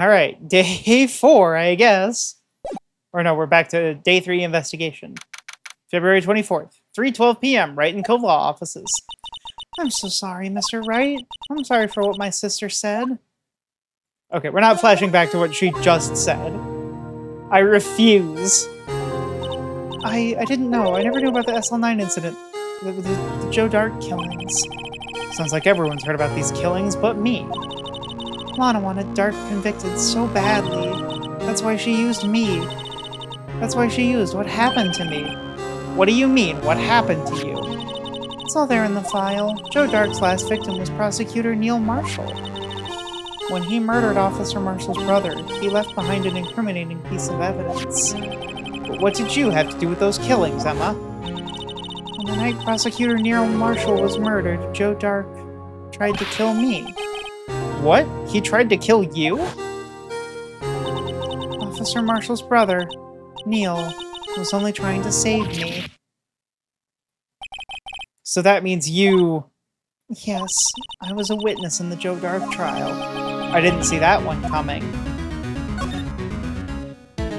Alright, day 4, I guess. Or no, we're back to day 3 investigation. February 24th, 3:12 p.m., Wright and Cove Law offices. I'm so sorry, Mr. Wright. I'm sorry for what my sister said. Okay, we're not flashing back to what she just said. I refuse. I didn't know. I never knew about the SL9 incident. The Joe Dart killings. Sounds like everyone's heard about these killings but me. Lana wanted Dart convicted so badly. That's why she used me. That's why she used what happened to me. What do you mean, what happened to you? It's all there in the file. Joe Dart's last victim was prosecutor Neil Marshall. When he murdered Officer Marshall's brother, he left behind an incriminating piece of evidence. But what did you have to do with those killings, Emma? On the night Prosecutor Neil Marshall was murdered, Joe Dart tried to kill me. What? He tried to kill you? Officer Marshall's brother, Neil, was only trying to save me. So that means you... Yes, I was a witness in the Joe Dart trial. I didn't see that one coming.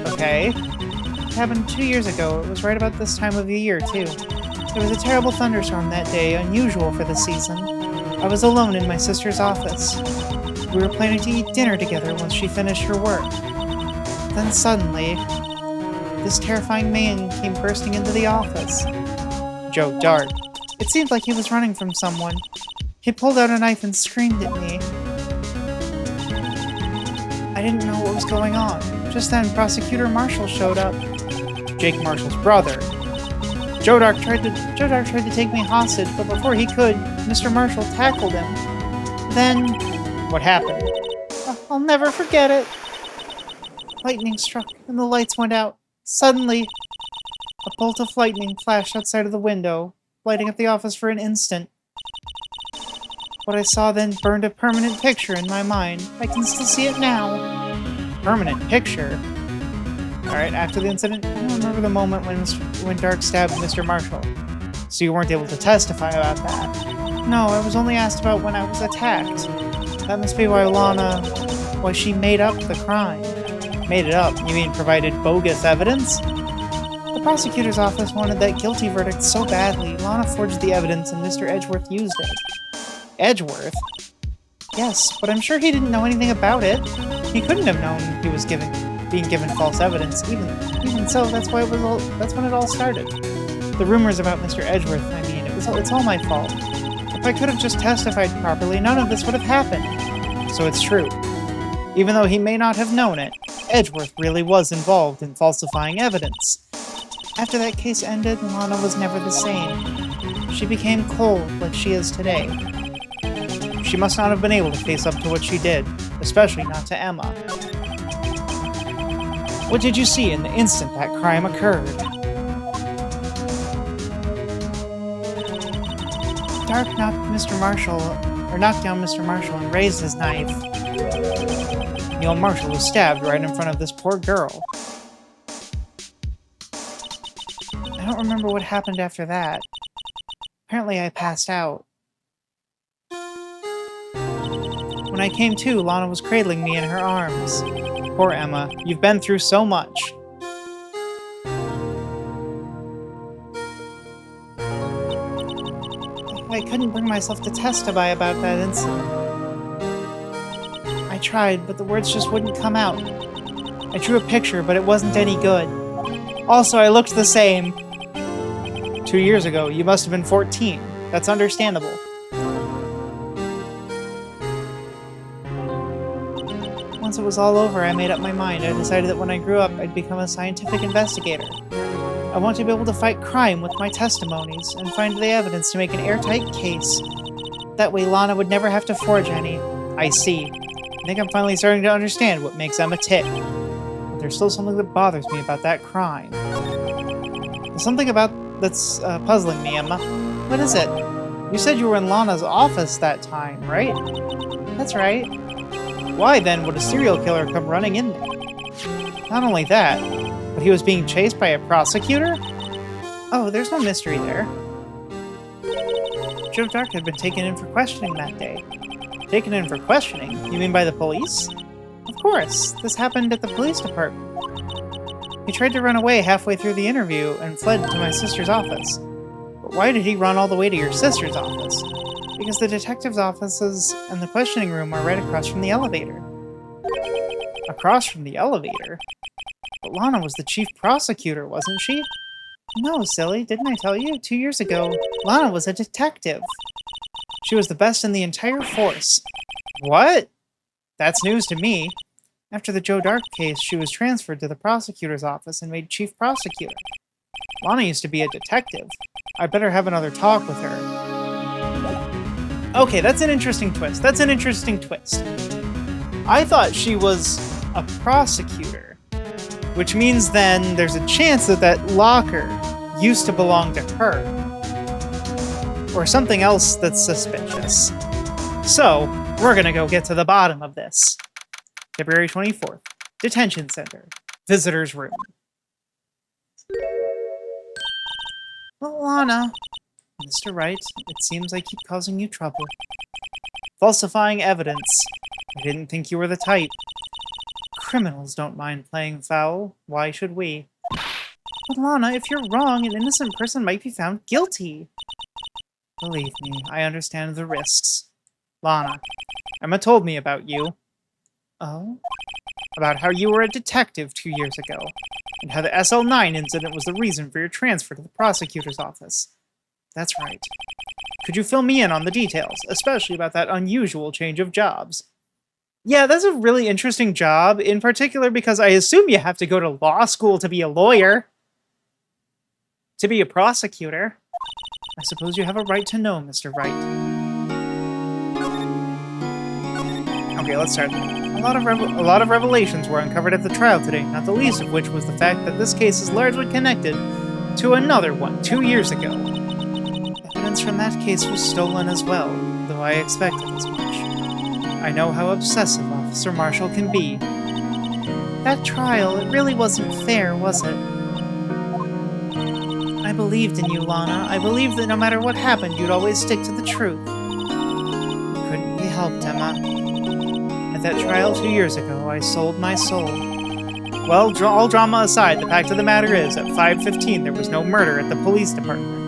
Okay. It happened 2 years ago. It was right about this time of the year, too. There was a terrible thunderstorm that day, unusual for the season. I was alone in my sister's office. We were planning to eat dinner together once she finished her work. Then suddenly, this terrifying man came bursting into the office. Joe Dart. It seemed like he was running from someone. He pulled out a knife and screamed at me. I didn't know what was going on. Just then, Prosecutor Marshall showed up. Jake Marshall's brother. Joe Dart tried to take me hostage, but before he could, Mr. Marshall tackled him. Then... What happened? I'll never forget it. Lightning struck, and the lights went out. Suddenly, a bolt of lightning flashed outside of the window, lighting up the office for an instant. What I saw then burned a permanent picture in my mind. I can still see it now. Permanent picture? Alright, after the incident, I don't remember the moment when Dart stabbed Mr. Marshall. So you weren't able to testify about that? No, I was only asked about when I was attacked. That must be why she made up the crime. Made it up? You mean provided bogus evidence? The prosecutor's office wanted that guilty verdict so badly, Lana forged the evidence and Mr. Edgeworth used it. Edgeworth? Yes, but I'm sure he didn't know anything about it. He couldn't have known he was being given false evidence. Even so, that's when it all started. The rumors about Mr. Edgeworth, I mean, it's all my fault. If I could have just testified properly, none of this would have happened. So it's true. Even though he may not have known it, Edgeworth really was involved in falsifying evidence. After that case ended, Lana was never the same. She became cold like she is today. She must not have been able to face up to what she did, especially not to Emma. What did you see in the instant that crime occurred? Dart knocked down Mr. Marshall and raised his knife. Neil Marshall was stabbed right in front of this poor girl. I don't remember what happened after that. Apparently I passed out. When I came to, Lana was cradling me in her arms. Poor Emma, you've been through so much. I couldn't bring myself to testify about that incident. I tried, but the words just wouldn't come out. I drew a picture, but it wasn't any good. Also, I looked the same. 2 years ago, you must have been 14. That's understandable. Once it was all over, I made up my mind. I decided that when I grew up, I'd become a scientific investigator. I want to be able to fight crime with my testimonies and find the evidence to make an airtight case. That way Lana would never have to forge any. I see. I think I'm finally starting to understand what makes Emma tick. But there's still something that bothers me about that crime. There's something that's puzzling me, Emma. What is it? You said you were in Lana's office that time, right? That's right. Why then would a serial killer come running in there? Not only that, but he was being chased by a prosecutor? Oh, there's no mystery there. Joe Dart had been taken in for questioning that day. Taken in for questioning? You mean by the police? Of course, this happened at the police department. He tried to run away halfway through the interview and fled to my sister's office. But why did he run all the way to your sister's office? Because the detective's offices and the questioning room are right across from the elevator. Across from the elevator? But Lana was the chief prosecutor, wasn't she? No, silly, didn't I tell you? 2 years ago, Lana was a detective. She was the best in the entire force. What? That's news to me. After the Joe Dark case, she was transferred to the prosecutor's office and made chief prosecutor. Lana used to be a detective. I'd better have another talk with her. Okay, that's an interesting twist. That's an interesting twist. I thought she was a prosecutor, which means then there's a chance that that locker used to belong to her. Or something else that's suspicious. So, we're gonna go get to the bottom of this. February 24th, Detention Center, Visitor's Room. Well, Lana, Mr. Wright, it seems I keep causing you trouble. Falsifying evidence. I didn't think you were the type. Criminals don't mind playing foul. Why should we? But Lana, if you're wrong, an innocent person might be found guilty. Believe me, I understand the risks. Lana, Emma told me about you. Oh? About how you were a detective 2 years ago, and how the SL9 incident was the reason for your transfer to the prosecutor's office. That's right. Could you fill me in on the details, especially about that unusual change of jobs? Yeah, that's a really interesting job, in particular because I assume you have to go to law school to be a lawyer. To be a prosecutor. I suppose you have a right to know, Mr. Wright. Okay, let's start. A lot of revelations were uncovered at the trial today, not the least of which was the fact that this case is largely connected to another one 2 years ago. Evidence from that case was stolen as well, though I expected as much. I know how obsessive Officer Marshall can be. That trial, it really wasn't fair, was it? I believed in you, Lana. I believed that no matter what happened, you'd always stick to the truth. Couldn't be helped, Emma. At that trial 2 years ago, I sold my soul. Well, all drama aside, the fact of the matter is, at 5:15 there was no murder at the police department.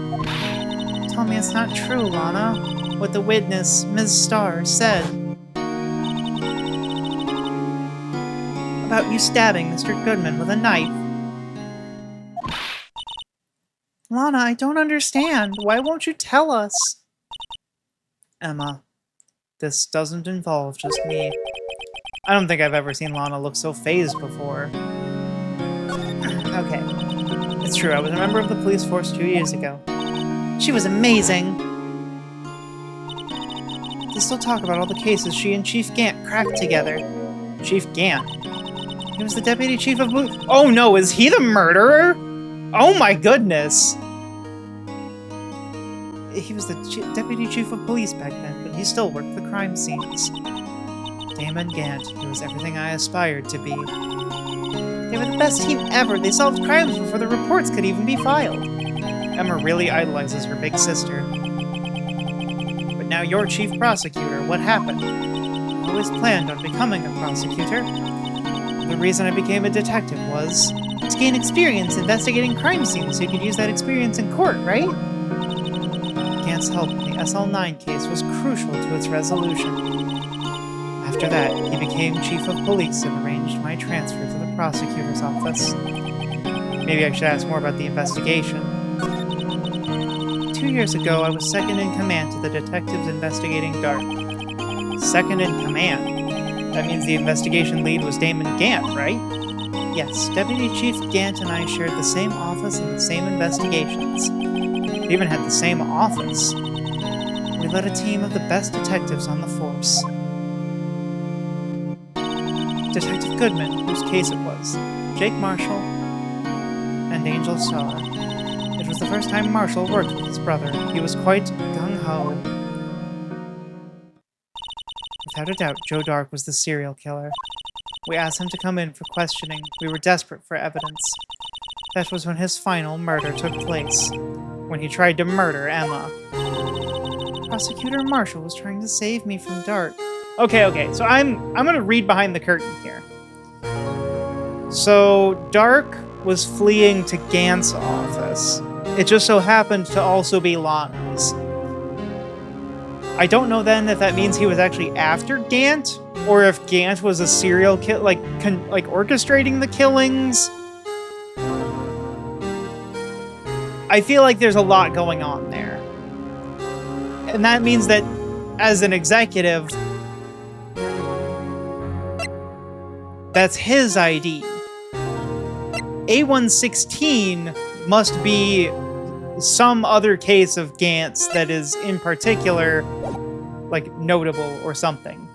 Tell me it's not true, Lana. What the witness, Ms. Starr, said about you stabbing Mr. Goodman with a knife. Lana, I don't understand. Why won't you tell us? Emma, this doesn't involve just me. I don't think I've ever seen Lana look so phased before. Okay. It's true, I was a member of the police force 2 years ago. She was amazing! They still talk about all the cases she and Chief Gant cracked together. Chief Gant? He was the deputy chief of police. Oh no, is he the murderer? Oh my goodness! He was the deputy chief of police back then, but he still worked the crime scenes. Damon Gant, he was everything I aspired to be. They were the best team ever. They solved crimes before the reports could even be filed. Emma really idolizes her big sister. But now you're chief prosecutor. What happened? I always planned on becoming a prosecutor. The reason I became a detective was to gain experience investigating crime scenes so you could use that experience in court, right? Gant's help in the SL9 case was crucial to its resolution. After that, he became chief of police and arranged my transfer to the prosecutor's office. Maybe I should ask more about the investigation. 2 years ago, I was second in command to the detectives investigating Dark. Second in command? That means the investigation lead was Damon Gant, right? Yes, Deputy Chief Gant and I shared the same office and the same investigations. We even had the same office. We led a team of the best detectives on the force. Detective Goodman, whose case it was, Jake Marshall, and Angel Starr. It was the first time Marshall worked with his brother. He was quite gung-ho. Without a doubt, Joe Dark was the serial killer. We asked him to come in for questioning. We were desperate for evidence. That was when his final murder took place. When he tried to murder Emma. Prosecutor Marshall was trying to save me from Dark. Okay. So I'm gonna read behind the curtain here. So Dark was fleeing to Gant's office. It just so happened to also be Lana's. I don't know then if that means he was actually after Gant, or if Gant was a serial kill, like orchestrating the killings. I feel like there's a lot going on there. And that means that as an executive, that's his ID. A116 must be some other case of Gant's that is in particular, like, notable or something.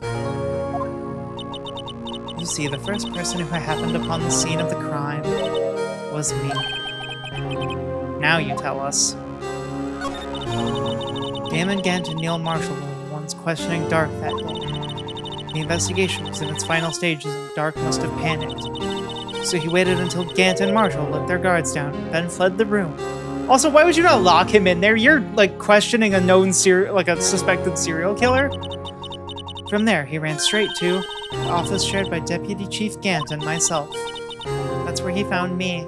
You see, the first person who happened upon the scene of the crime was me. Now you tell us. Damon Gant and Neil Marshall were the ones questioning Dark that day. The investigation was in its final stages and Dark must have panicked. So he waited until Gant and Marshall let their guards down, then fled the room. Also, why would you not lock him in there? You're, like, questioning a known a suspected serial killer? From there, he ran straight to the office shared by Deputy Chief Gant and myself. That's where he found me.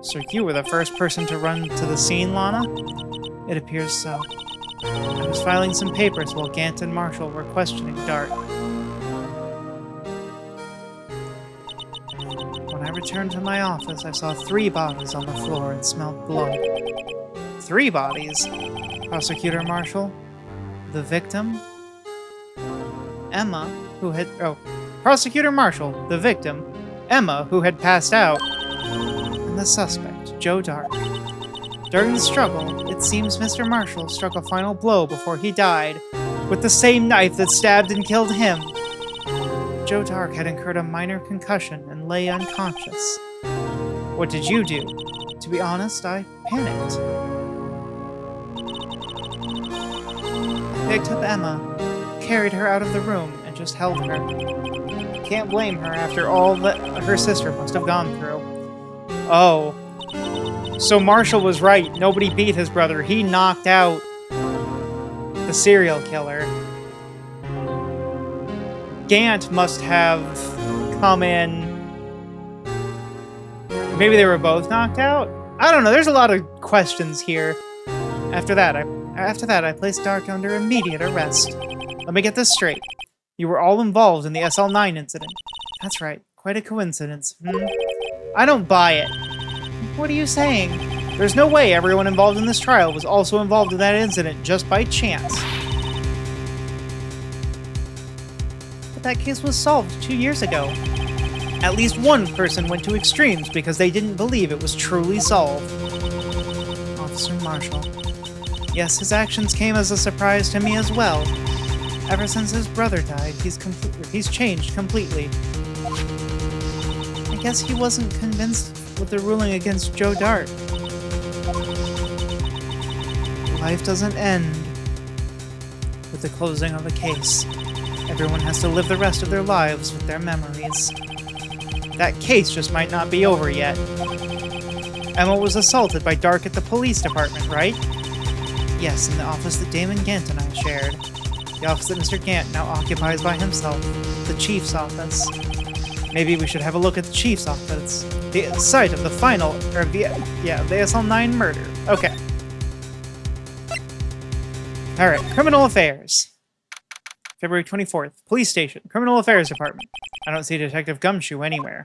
So you were the first person to run to the scene, Lana? It appears so. I was filing some papers while Gant and Marshall were questioning Dark. When I returned to my office, I saw 3 bodies on the floor and smelled blood. 3 bodies? Prosecutor Marshall, the victim, Emma, who had... Oh, Prosecutor Marshall, the victim, Emma, who had passed out, and the suspect, Joe Dark. During the struggle, it seems Mr. Marshall struck a final blow before he died, with the same knife that stabbed and killed him. Joe Dark had incurred a minor concussion and lay unconscious. What did you do? To be honest, I panicked. I picked up Emma, carried her out of the room, and just held her. Can't blame her after all that her sister must have gone through. Oh. So Marshall was right. Nobody beat his brother. He knocked out the serial killer. Gant must have come in. Maybe they were both knocked out? I don't know. There's a lot of questions here. After that, I placed Dark under immediate arrest. Let me get this straight. You were all involved in the SL9 incident. That's right. Quite a coincidence. I don't buy it. What are you saying? There's no way everyone involved in this trial was also involved in that incident just by chance. But that case was solved 2 years ago. At least one person went to extremes because they didn't believe it was truly solved. Officer Marshall. Yes, his actions came as a surprise to me as well. Ever since his brother died, he's changed completely. I guess he wasn't convinced with the ruling against Joe Dark. Life doesn't end with the closing of a case. Everyone has to live the rest of their lives with their memories. That case just might not be over yet. Emma was assaulted by Dark at the police department, right? Yes, in the office that Damon Gant and I shared. The office that Mr. Gant now occupies by himself. The chief's office. Maybe we should have a look at the chief's office. The site of the final, the SL9 murder. Okay. Alright, Criminal Affairs. February 24th, Police Station, Criminal Affairs Department. I don't see Detective Gumshoe anywhere.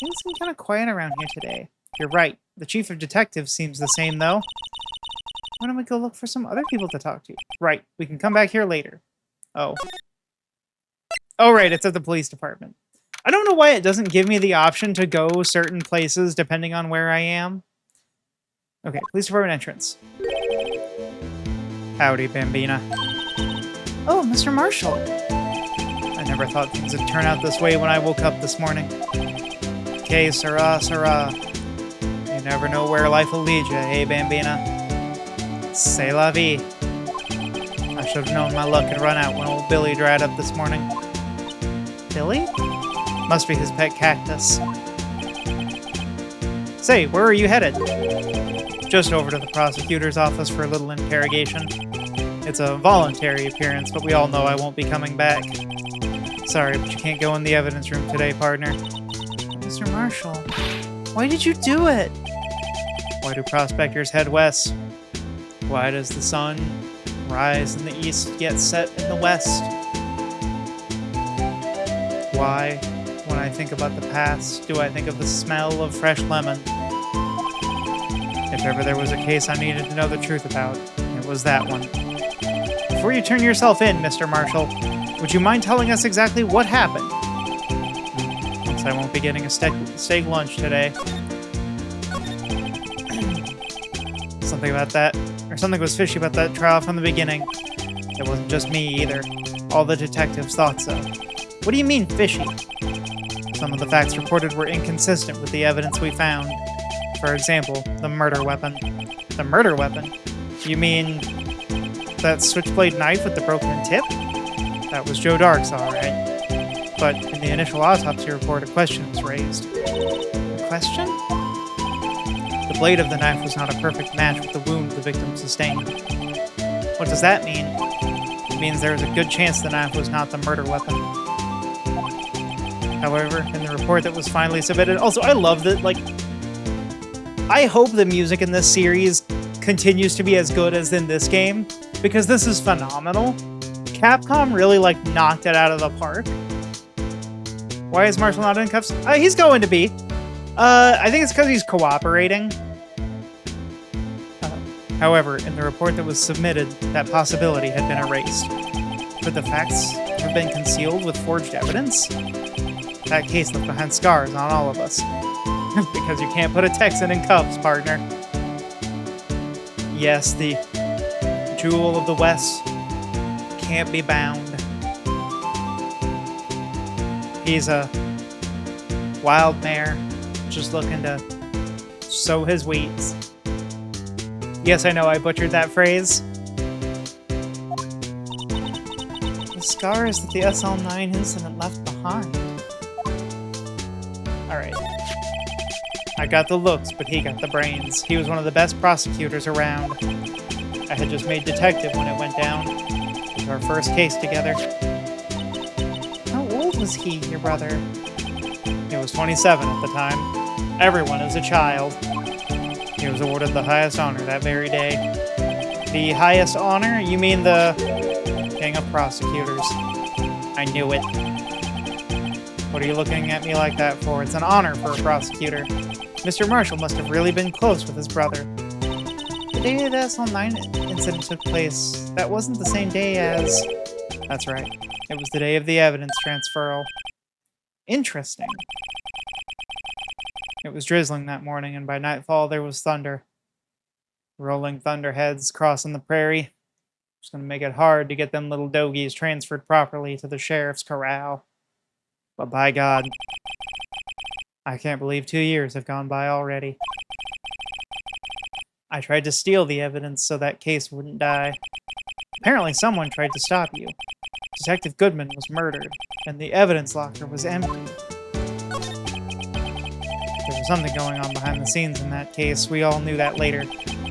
Things seem kind of quiet around here today. You're right. The Chief of Detectives seems the same, though. Why don't we go look for some other people to talk to? Right, we can come back here later. Oh. Oh, right, it's at the police department. I don't know why it doesn't give me the option to go certain places depending on where I am. Okay, police department entrance. Howdy, Bambina. Oh, Mr. Marshall. I never thought things would turn out this way when I woke up this morning. Okay, sirrah. You never know where life will lead you, eh, Bambina? C'est la vie. I should have known my luck had run out when old Billy dried up this morning. Billy? Must be his pet cactus. Say, where are you headed? Just over to the prosecutor's office for a little interrogation. It's a voluntary appearance, but we all know I won't be coming back. Sorry, but you can't go in the evidence room today, partner. Mr. Marshall, why did you do it? Why do prospectors head west? Why does the sun rise in the east yet set in the west? Why, when I think about the past, do I think of the smell of fresh lemon? If ever there was a case I needed to know the truth about, it was that one. Before you turn yourself in, Mr. Marshall, would you mind telling us exactly what happened? Since I won't be getting a steak lunch today. Something about that, or something was fishy about that trial from the beginning. It wasn't just me either. All the detectives thought so. What do you mean, fishy? Some of the facts reported were inconsistent with the evidence we found. For example, the murder weapon. The murder weapon? You mean that switchblade knife with the broken tip? That was Joe Dark's, alright. But in the initial autopsy report, a question was raised. A question? The blade of the knife was not a perfect match with the wound the victim sustained. What does that mean? It means there is a good chance the knife was not the murder weapon. However, in the report that was finally submitted... Also, I love that, like... I hope the music in this series continues to be as good as in this game, because this is phenomenal. Capcom really, like, knocked it out of the park. Why is Marshall not in cuffs? He's going to be. I think it's because he's cooperating. However, in the report that was submitted, that possibility had been erased. Could the facts have been concealed with forged evidence? That case left behind scars on all of us. Because you can't put a Texan in cuffs, partner. Yes, the jewel of the West can't be bound. He's a wild mare, just looking to sow his weeds. Yes, I know I butchered that phrase. The scars that the SL9 incident left behind. Alright. I got the looks, but he got the brains. He was one of the best prosecutors around. I had just made detective when it went down. It was our first case together. How old was he, your brother? He was 27 at the time. Everyone is a child. He was awarded the highest honor that very day. The highest honor? You mean the King of Prosecutors. I knew it. What are you looking at me like that for? It's an honor for a prosecutor. Mr. Marshall must have really been close with his brother. The day the SL9 incident took place, that wasn't the same day as... That's right. It was the day of the evidence transferal. Interesting. It was drizzling that morning, and by nightfall there was thunder. Rolling thunderheads crossing the prairie. It's gonna make it hard to get them little dogies transferred properly to the sheriff's corral. But by God, I can't believe 2 years have gone by already. I tried to steal the evidence so that case wouldn't die. Apparently someone tried to stop you. Detective Goodman was murdered, and the evidence locker was empty. There was something going on behind the scenes in that case. We all knew that later.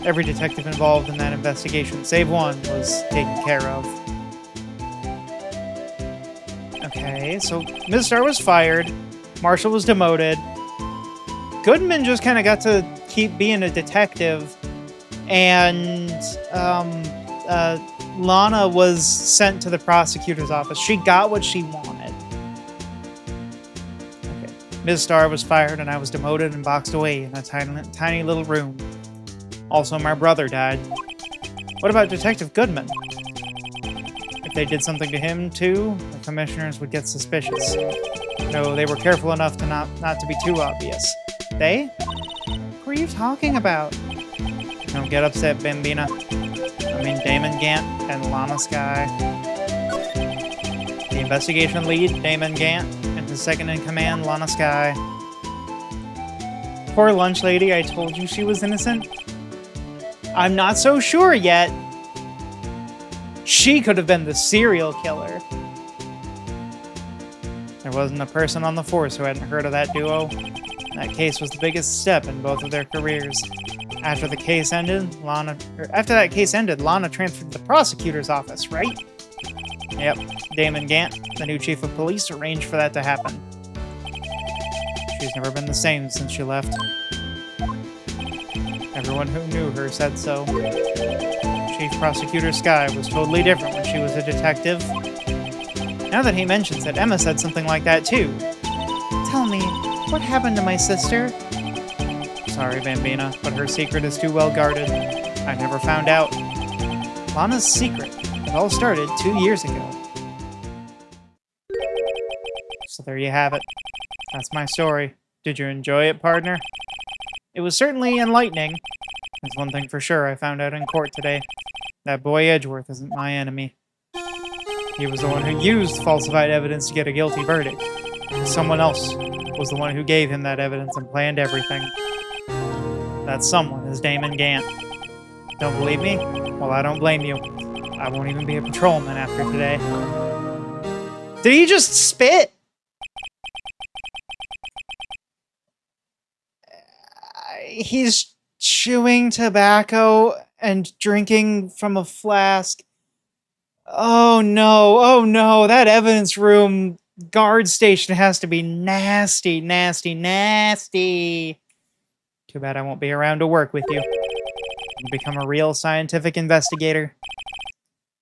Every detective involved in that investigation, save one, was taken care of. Okay, so Ms. Starr was fired. Marshall was demoted. Goodman just kind of got to keep being a detective. And Lana was sent to the prosecutor's office. She got what she wanted. Okay. Ms. Starr was fired, and I was demoted and boxed away in a tiny little room. Also, my brother died. What about Detective Goodman? If they did something to him, too, the commissioners would get suspicious. No, they were careful enough to not to be too obvious. They? Who are you talking about? Don't get upset, Bambina. I mean Damon Gant and Lana Skye. The investigation lead, Damon Gant, and his second-in-command, Lana Skye. Poor lunch lady, I told you she was innocent. I'm not so sure yet. She could have been the serial killer. There wasn't a person on the force who hadn't heard of that duo. That case was the biggest step in both of their careers. After that case ended, Lana transferred to the prosecutor's office, right? Yep, Damon Gant, the new chief of police, arranged for that to happen. She's never been the same since she left. Everyone who knew her said so. Chief Prosecutor Skye was totally different when she was a detective. Now that he mentions it, Emma said something like that too. Tell me, what happened to my sister? Sorry, Bambina, but her secret is too well guarded. I never found out. Lana's secret. It all started 2 years ago. So there you have it. That's my story. Did you enjoy it, partner? It was certainly enlightening. There's one thing for sure I found out in court today. That boy Edgeworth isn't my enemy. He was the one who used falsified evidence to get a guilty verdict. Someone else was the one who gave him that evidence and planned everything. That someone is Damon Gant. Don't believe me? Well, I don't blame you. I won't even be a patrolman after today. Did he just spit? He's chewing tobacco and drinking from a flask. Oh no, that evidence room guard station has to be nasty, nasty, nasty. Too bad I won't be around to work with you. You become a real scientific investigator.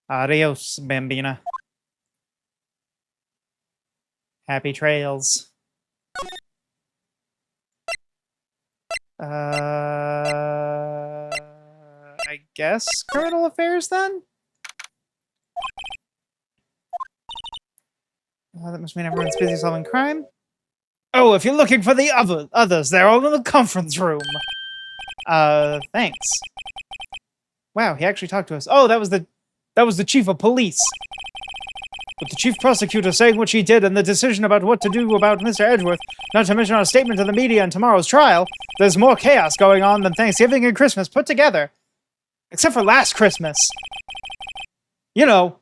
Adios, Bambina. Happy trails. I guess criminal affairs then? That must mean everyone's busy solving crime. Oh, if you're looking for the others, they're all in the conference room. Thanks. Wow, he actually talked to us. Oh, that was the chief of police. With the chief prosecutor saying what she did and the decision about what to do about Mr. Edgeworth, not to mention our statement to the media in tomorrow's trial, there's more chaos going on than Thanksgiving and Christmas put together. Except for last Christmas. You know,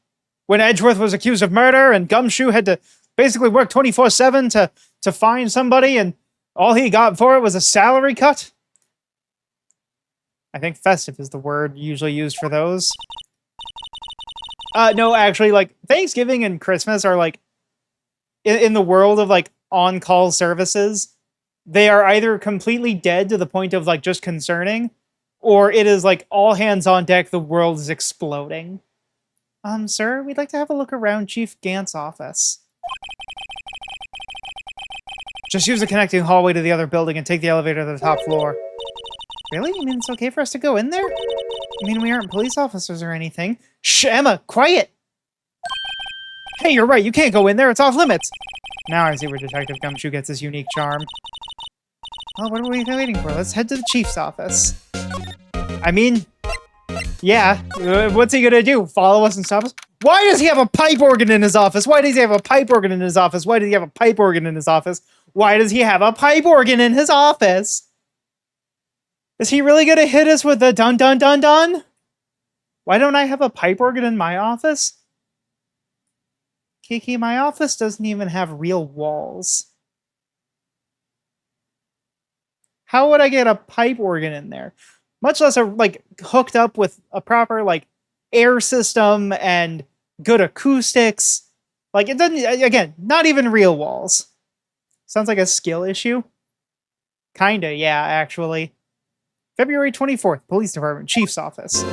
when Edgeworth was accused of murder and Gumshoe had to basically work 24/7 to find somebody and all he got for it was a salary cut. I think festive is the word usually used for those. No, actually, like, Thanksgiving and Christmas are, like, in the world of, like, on-call services, they are either completely dead to the point of, like, just concerning, or it is, like, all hands on deck, the world is exploding. Sir, we'd like to have a look around Chief Gant's office. Just use the connecting hallway to the other building and take the elevator to the top floor. Really? You mean it's okay for us to go in there? I mean, we aren't police officers or anything. Shh, Emma, quiet! Hey, you're right, you can't go in there, it's off limits! Now I see where Detective Gumshoe gets his unique charm. Well, what are we waiting for? Let's head to the chief's office. I mean, yeah, what's he gonna do? Follow us and stop us? Why does he have a pipe organ in his office? Why does he have a pipe organ in his office? Why does he have a pipe organ in his office? Why does he have a pipe organ in his office? Is he really gonna hit us with the dun dun dun dun? Why don't I have a pipe organ in my office? Kiki, my office doesn't even have real walls. How would I get a pipe organ in there? Much less, like, hooked up with a proper, like, air system and good acoustics. Like, it doesn't, again, not even real walls. Sounds like a skill issue. Kinda, yeah, actually. February 24th, Police Department, Chief's Office.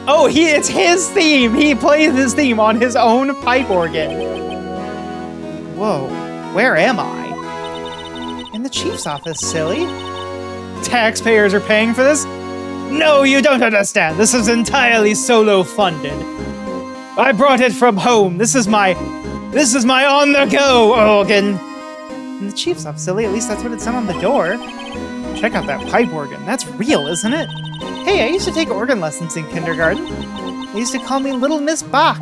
Oh, it's his theme! He plays his theme on his own pipe organ. Whoa, where am I? In the Chief's office, silly. Taxpayers are paying for this? No, you don't understand. This is entirely solo funded. I brought it from home. This is my on-the-go organ. In the Chief's office, silly. At least that's what it said on the door. Check out that pipe organ. That's real, isn't it? Hey, I used to take organ lessons in kindergarten. They used to call me Little Miss Bach.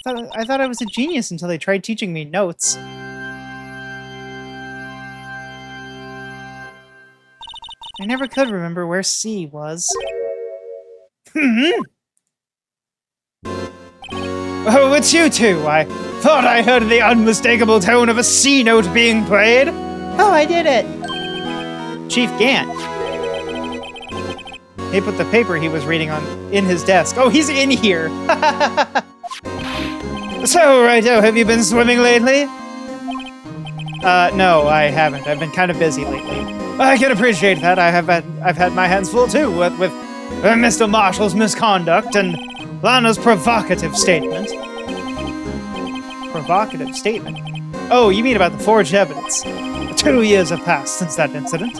I thought I was a genius until they tried teaching me notes. I never could remember where C was. Oh, it's you two! I thought I heard the unmistakable tone of a C note being played. Oh, I did it! Chief Gant. He put the paper he was reading in his desk. Oh, he's in here! So, Righto, have you been swimming lately? No, I haven't. I've been kind of busy lately. I can appreciate that. I've had my hands full too with Mr. Marshall's misconduct and Lana's provocative statement. Provocative statement? Oh, you mean about the forged evidence. 2 years have passed since that incident.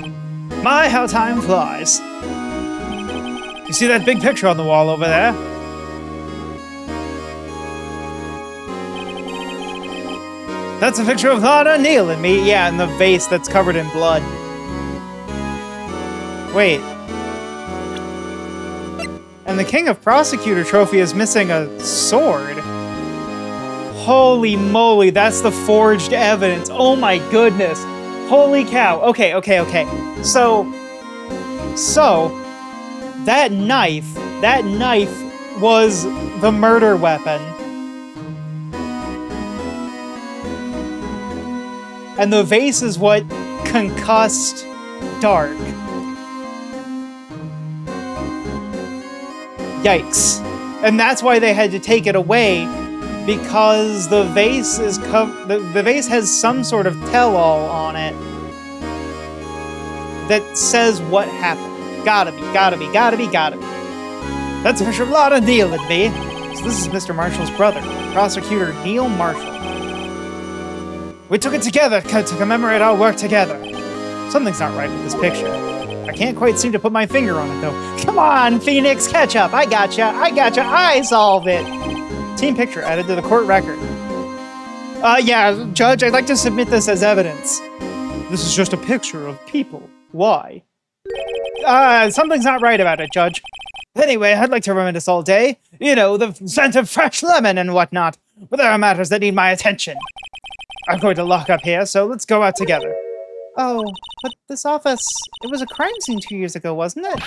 My, how time flies. You see that big picture on the wall over there? That's a picture of Lana, Neil, and me. Yeah, and the vase that's covered in blood. Wait. And the King of Prosecutor trophy is missing a sword. Holy moly, that's the forged evidence. Oh my goodness. Holy cow. Okay. So, that knife was the murder weapon. And the vase is what concussed Dark. Yikes. And that's why they had to take it away, because the vase is the vase has some sort of tell-all on it that says what happened. Gotta be. That's a picture of Lana, Neil, and me. So this is Mr. Marshall's brother, Prosecutor Neil Marshall. We took it together to commemorate our work together. Something's not right with this picture. I can't quite seem to put my finger on it, though. Come on, Phoenix, catch up. I gotcha. I solve it. Team picture added to the court record. Yeah, Judge, I'd like to submit this as evidence. This is just a picture of people. Why? Something's not right about it, Judge. Anyway, I'd like to reminisce all day. You know, the scent of fresh lemon and whatnot. But there are matters that need my attention. I'm going to lock up here, so let's go out together. Oh, but this office, it was a crime scene 2 years ago, wasn't it?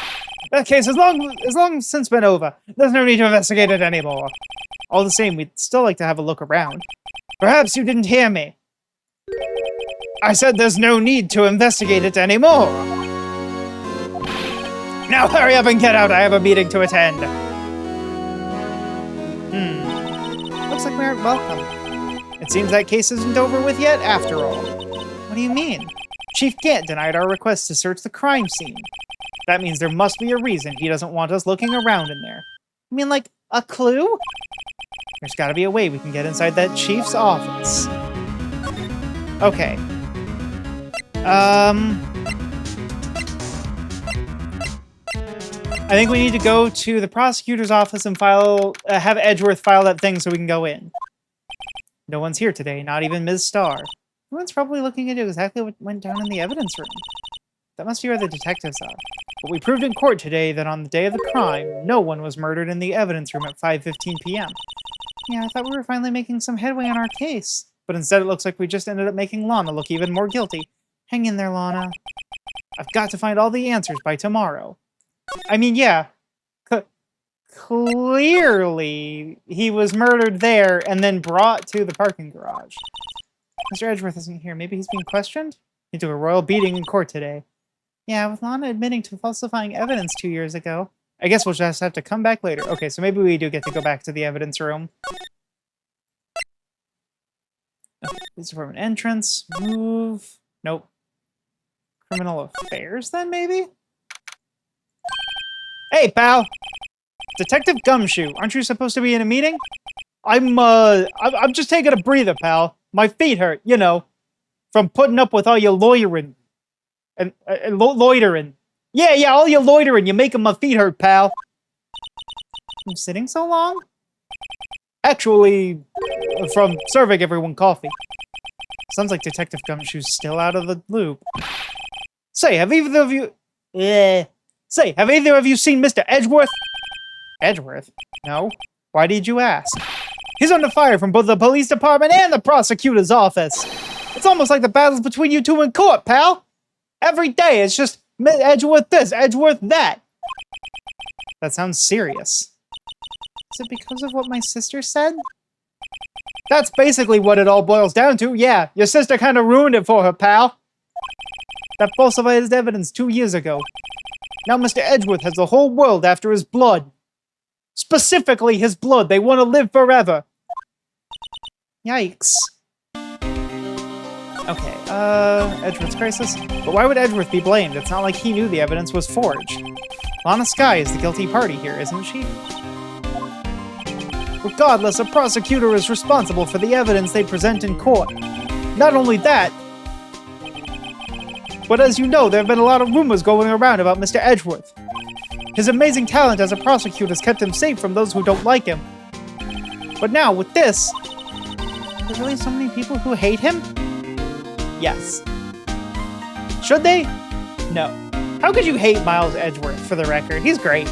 That case has long since been over. There's no need to investigate it anymore. All the same, we'd still like to have a look around. Perhaps you didn't hear me. I said there's no need to investigate it anymore. Now hurry up and get out. I have a meeting to attend. Looks like we aren't welcome. It seems that case isn't over with yet, after all. What do you mean? Chief Gant denied our request to search the crime scene. That means there must be a reason he doesn't want us looking around in there. You mean like a clue? There's gotta be a way we can get inside that chief's office. Okay. I think we need to go to the prosecutor's office and have Edgeworth file that thing so we can go in. No one's here today, not even Ms. Starr. Everyone's probably looking into exactly what went down in the evidence room. That must be where the detectives are. But we proved in court today that on the day of the crime, no one was murdered in the evidence room at 5:15 p.m. Yeah, I thought we were finally making some headway on our case. But instead it looks like we just ended up making Lana look even more guilty. Hang in there, Lana. I've got to find all the answers by tomorrow. I mean, yeah. Clearly, he was murdered there and then brought to the parking garage. Mr. Edgeworth isn't here. Maybe he's being questioned? He took a royal beating in court today. Yeah, with Lana admitting to falsifying evidence 2 years ago. I guess we'll just have to come back later. Okay, so maybe we do get to go back to the evidence room. Okay, police department entrance. Move. Nope. Criminal affairs, then, maybe? Hey, pal! Detective Gumshoe, aren't you supposed to be in a meeting? I'm just taking a breather, pal. My feet hurt, you know, from putting up with all your lawyering. And loitering. Yeah, all your loitering. You're making my feet hurt, pal. I'm sitting so long? Actually, from serving everyone coffee. Sounds like Detective Gumshoe's still out of the loop. Say, have either of you... Say, have either of you seen Mr. Edgeworth? Edgeworth? No. Why did you ask? He's under fire from both the police department and the prosecutor's office. It's almost like the battle's between you two in court, pal. Every day, it's just Edgeworth this, Edgeworth that. That sounds serious. Is it because of what my sister said? That's basically what it all boils down to. Yeah, your sister kind of ruined it for her, pal. that falsified his evidence 2 years ago. Now Mr. Edgeworth has the whole world after his blood. Specifically his blood. They want to live forever. Yikes. Okay, Edgeworth's crisis? But why would Edgeworth be blamed? It's not like he knew the evidence was forged. Lana Skye is the guilty party here, isn't she? Regardless, a prosecutor is responsible for the evidence they present in court. Not only that, but as you know, there have been a lot of rumors going around about Mr. Edgeworth. His amazing talent as a prosecutor has kept him safe from those who don't like him. But now, with this, there's really so many people who hate him? Yes. Should they? No. How could you hate Miles Edgeworth, for the record? He's great.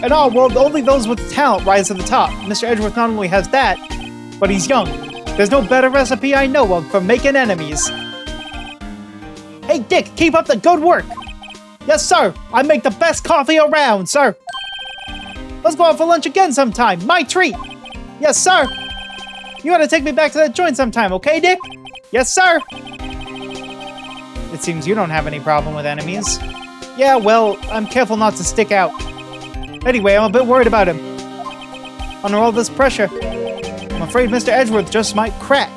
In our world, only those with talent rise to the top. Mr. Edgeworth not only has that, but he's young. There's no better recipe I know of for making enemies. Hey, Dick, keep up the good work! Yes, sir! I make the best coffee around, sir! Let's go out for lunch again sometime! My treat! Yes, sir! You gotta take me back to that joint sometime, okay, Dick? Yes, sir! It seems you don't have any problem with enemies. Yeah, well, I'm careful not to stick out. Anyway, I'm a bit worried about him. Under all this pressure, I'm afraid Mr. Edgeworth just might crack.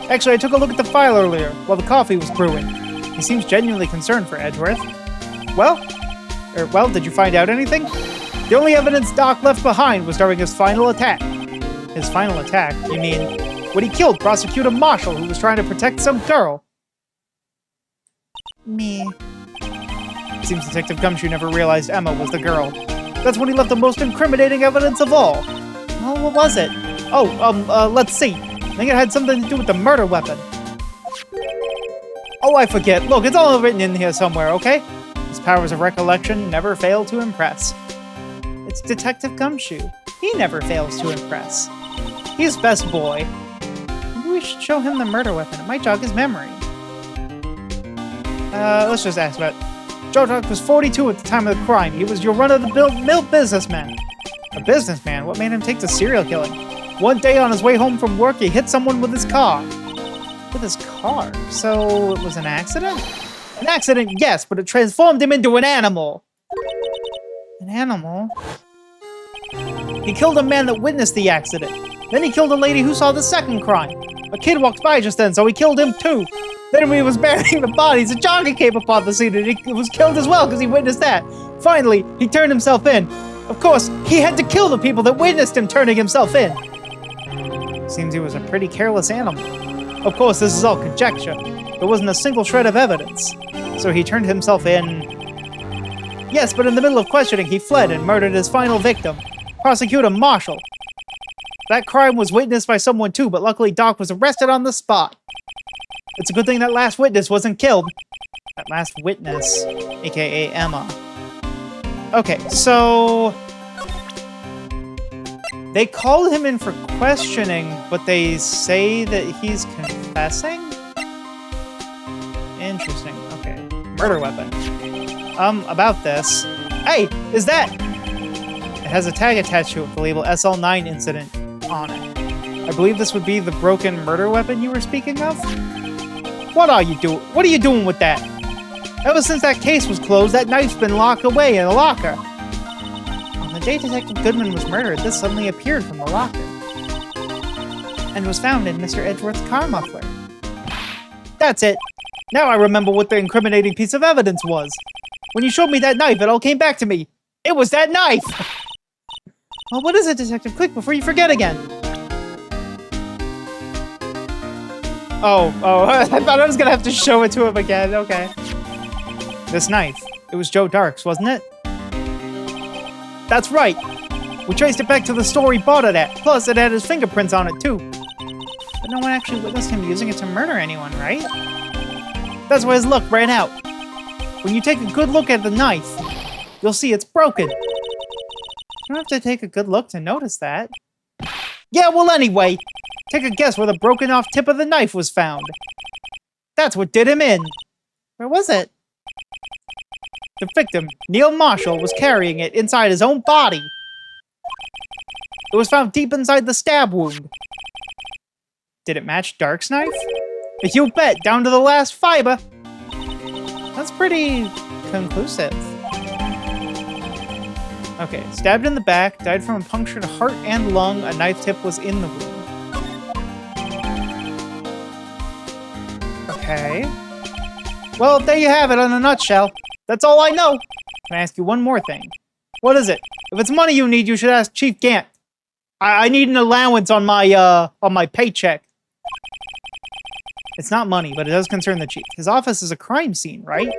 Actually, I took a look at the file earlier, while the coffee was brewing. He seems genuinely concerned for Edgeworth. Well, did you find out anything? The only evidence Doc left behind was during his final attack. His final attack? You mean when he killed Prosecutor Marshall, who was trying to protect some girl? Me. Seems Detective Gumshoe never realized Emma was the girl. That's when he left the most incriminating evidence of all. Well, what was it? Oh, let's see. I think it had something to do with the murder weapon. Oh, I forget. Look, it's all written in here somewhere, okay? His powers of recollection never fail to impress. It's Detective Gumshoe. He never fails to impress. He's best boy. Maybe we should show him the murder weapon. It might jog his memory. Let's just ask about it. Joe Doc was 42 at the time of the crime. He was your run-of-the-mill businessman. A businessman? What made him take to serial killing? One day on his way home from work, he hit someone with his car. With his car? So it was an accident? An accident, yes, but it transformed him into an animal. An animal? He killed a man that witnessed the accident. Then he killed a lady who saw the second crime. A kid walked by just then, so he killed him too. Then when he was burying the bodies, a jogger came upon the scene and he was killed as well because he witnessed that. Finally, he turned himself in. Of course, he had to kill the people that witnessed him turning himself in. Seems he was a pretty careless animal. Of course, this is all conjecture. There wasn't a single shred of evidence. So he turned himself in. Yes, but in the middle of questioning, he fled and murdered his final victim, Prosecutor Marshall. That crime was witnessed by someone too, but luckily Doc was arrested on the spot. It's a good thing that last witness wasn't killed. That last witness, aka Emma. Okay, so they called him in for questioning, but they say that he's confessing? Interesting. Okay. Murder weapon. About this. Hey, is that? It has a tag attached to it with the label SL9 incident on it. I believe this would be the broken murder weapon you were speaking of? What are you doing? What are you doing with that? Ever since that case was closed, that knife's been locked away in a locker. On the day Detective Goodman was murdered, this suddenly appeared from the locker. And was found in Mr. Edgeworth's car muffler. That's it. Now I remember what the incriminating piece of evidence was. When you showed me that knife, it all came back to me. It was that knife! Well, what is it, Detective? Quick, before you forget again. Oh, I thought I was gonna have to show it to him again. Okay. This knife. It was Joe Dark's, wasn't it? That's right. We traced it back to the store he bought it at. Plus, it had his fingerprints on it, too. But no one actually witnessed him using it to murder anyone, right? That's why his luck ran out. When you take a good look at the knife, you'll see it's broken. You don't have to take a good look to notice that. Yeah, well anyway, take a guess where the broken off tip of the knife was found. That's what did him in. Where was it? The victim, Neil Marshall, was carrying it inside his own body. It was found deep inside the stab wound. Did it match Dark's knife? You bet, down to the last fiber. That's pretty conclusive. Okay, stabbed in the back, died from a punctured heart and lung. A knife tip was in the wound. Okay. Well, there you have it in a nutshell. That's all I know. Can I ask you one more thing? What is it? If it's money you need, you should ask Chief Gant. I need an allowance on my paycheck. It's not money, but it does concern the chief. His office is a crime scene, right?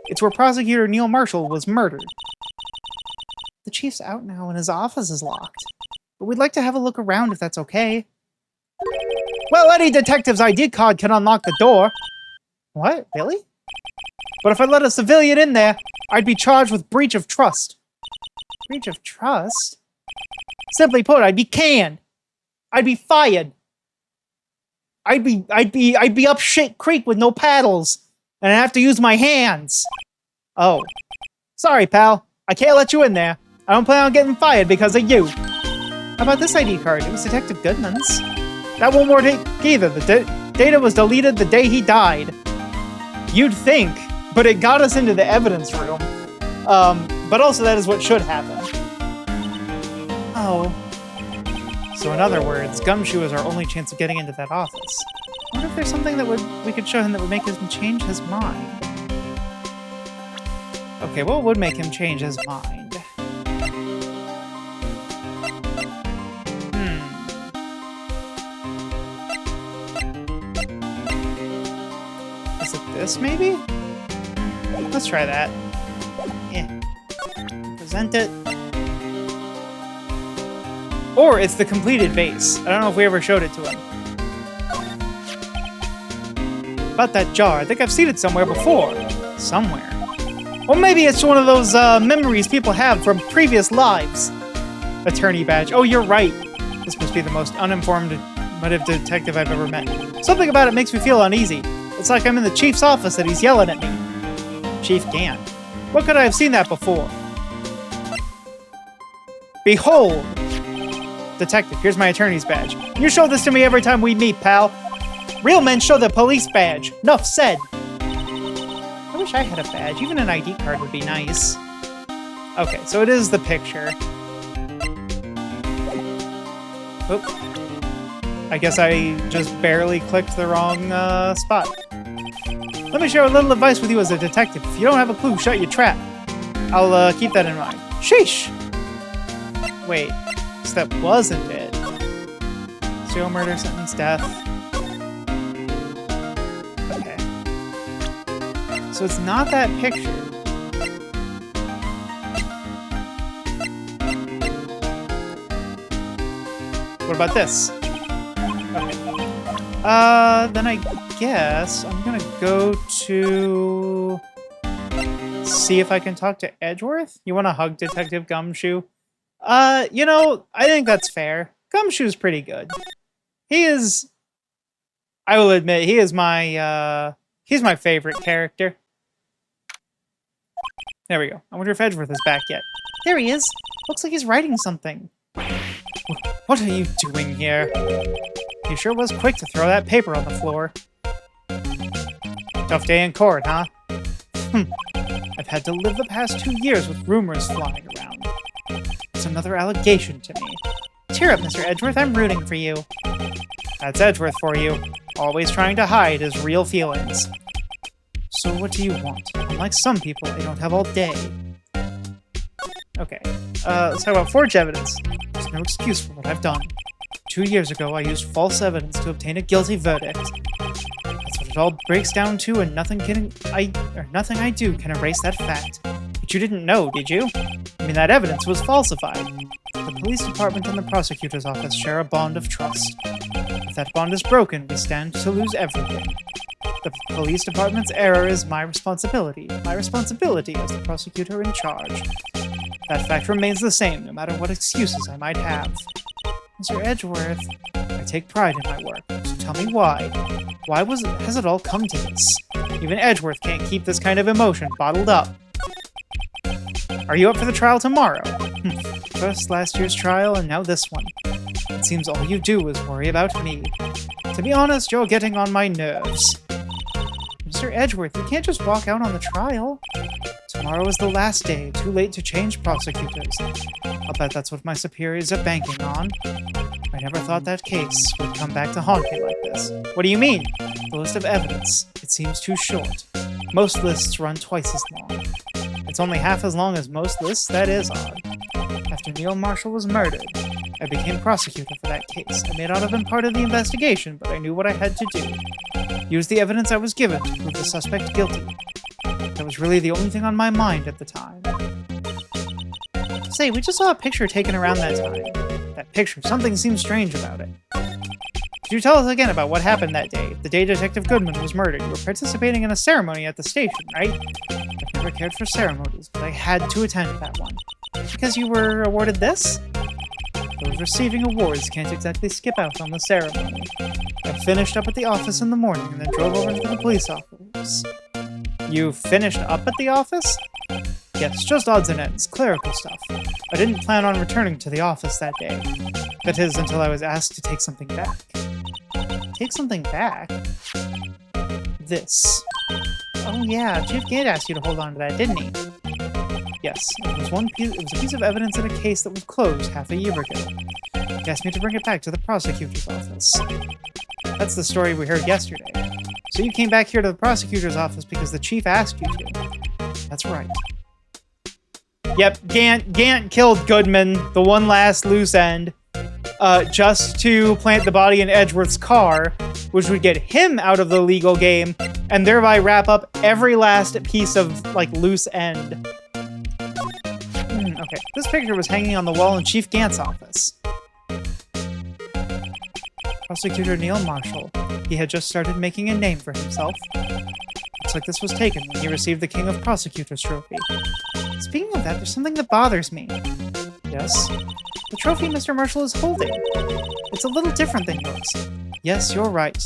It's where Prosecutor Neil Marshall was murdered. The chief's out now and his office is locked. But we'd like to have a look around if that's okay. Well, any detective's ID card can unlock the door. What? Really? But if I let a civilian in there, I'd be charged with breach of trust. Breach of trust? Simply put, I'd be canned. I'd be fired. I'd be up shit creek with no paddles, and I'd have to use my hands. Oh. Sorry, pal. I can't let you in there. I don't plan on getting fired because of you. How about this ID card? It was Detective Goodman's. That won't work either. The data was deleted the day he died. You'd think, but it got us into the evidence room. But also that is what should happen. Oh. So in other words, Gumshoe is our only chance of getting into that office. I wonder if there's something that we could show him that would make him change his mind. Okay, what would make him change his mind? Is it this, maybe? Let's try that. Yeah. Present it. Or it's the completed base. I don't know if we ever showed it to him. About that jar. I think I've seen it somewhere before. Somewhere. Or maybe it's one of those memories people have from previous lives. Attorney badge. Oh, you're right. This must be the most uninformed detective I've ever met. Something about it makes me feel uneasy. It's like I'm in the chief's office and he's yelling at me. Chief Gant. What could I have seen that before? Behold! Detective, here's my attorney's badge. You show this to me every time we meet, pal. Real men show their police badge. Nuff said. I wish I had a badge. Even an ID card would be nice. Okay, so it is the picture. Oop. I guess I just barely clicked the wrong spot. Let me share a little advice with you as a detective. If you don't have a clue, shut your trap. I'll keep that in mind. Sheesh! Wait. That wasn't it. Serial murder, sentence, death. Okay. So it's not that picture. What about this? Okay. Then I guess I'm gonna go to... see if I can talk to Edgeworth? You want to hug Detective Gumshoe? You know, I think that's fair. Gumshoe's pretty good. He is... I will admit, he is my, he's my favorite character. There we go. I wonder if Edgeworth is back yet. There he is. Looks like he's writing something. What are you doing here? He sure was quick to throw that paper on the floor. Tough day in court, huh? I've had to live the past 2 years with rumors flying around. It's another allegation to me. Cheer up, Mr. Edgeworth, I'm rooting for you. That's Edgeworth for you. Always trying to hide his real feelings. So what do you want? Unlike some people, I don't have all day. Okay, let's talk about forged evidence. There's no excuse for what I've done. 2 years ago, I used false evidence to obtain a guilty verdict. That's what it all breaks down to, and nothing I do can erase that fact. But you didn't know, did you? I mean, that evidence was falsified. The police department and the prosecutor's office share a bond of trust. If that bond is broken, we stand to lose everything. The police department's error is my responsibility. My responsibility as the prosecutor in charge. That fact remains the same, no matter what excuses I might have. Mr. Edgeworth, I take pride in my work, so tell me why. Why has it all come to this? Even Edgeworth can't keep this kind of emotion bottled up. Are you up for the trial tomorrow? First last year's trial, and now this one. It seems all you do is worry about me. To be honest, you're getting on my nerves. Mr. Edgeworth, you can't just walk out on the trial. Tomorrow is the last day, too late to change prosecutors. I'll bet that's what my superiors are banking on. I never thought that case would come back to haunt me like this. What do you mean? The list of evidence. It seems too short. Most lists run twice as long. It's only half as long as most lists? That is odd. After Neil Marshall was murdered, I became prosecutor for that case. I may not have been part of the investigation, but I knew what I had to do. Use the evidence I was given to prove the suspect guilty. That was really the only thing on my mind at the time. Say, we just saw a picture taken around that time. That picture, something seems strange about it. Could you tell us again about what happened that day? The day Detective Goodman was murdered. You were participating in a ceremony at the station, right? I've never cared for ceremonies, but I had to attend that one. Because you were awarded this? Those receiving awards can't exactly skip out on the ceremony. I finished up at the office in the morning and then drove over to the police office. You finished up at the office? Yes, just odds and ends, clerical stuff. I didn't plan on returning to the office that day. That is, until I was asked to take something back. Take something back? This. Oh yeah, Chief Gant asked you to hold on to that, didn't he? Yes, it was a piece of evidence in a case that was closed half a year ago. He asked me to bring it back to the prosecutor's office. That's the story we heard yesterday. So you came back here to the prosecutor's office because the chief asked you to. That's right. Yep, Gant killed Goodman, the one last loose end, just to plant the body in Edgeworth's car, which would get him out of the legal game, and thereby wrap up every last piece of, like, loose end. Okay, this picture was hanging on the wall in Chief Gant's office. Prosecutor Neil Marshall. He had just started making a name for himself. Looks like this was taken when he received the King of Prosecutors trophy. Speaking of that, there's something that bothers me. Yes? The trophy Mr. Marshall is holding. It's a little different than yours. Yes, you're right.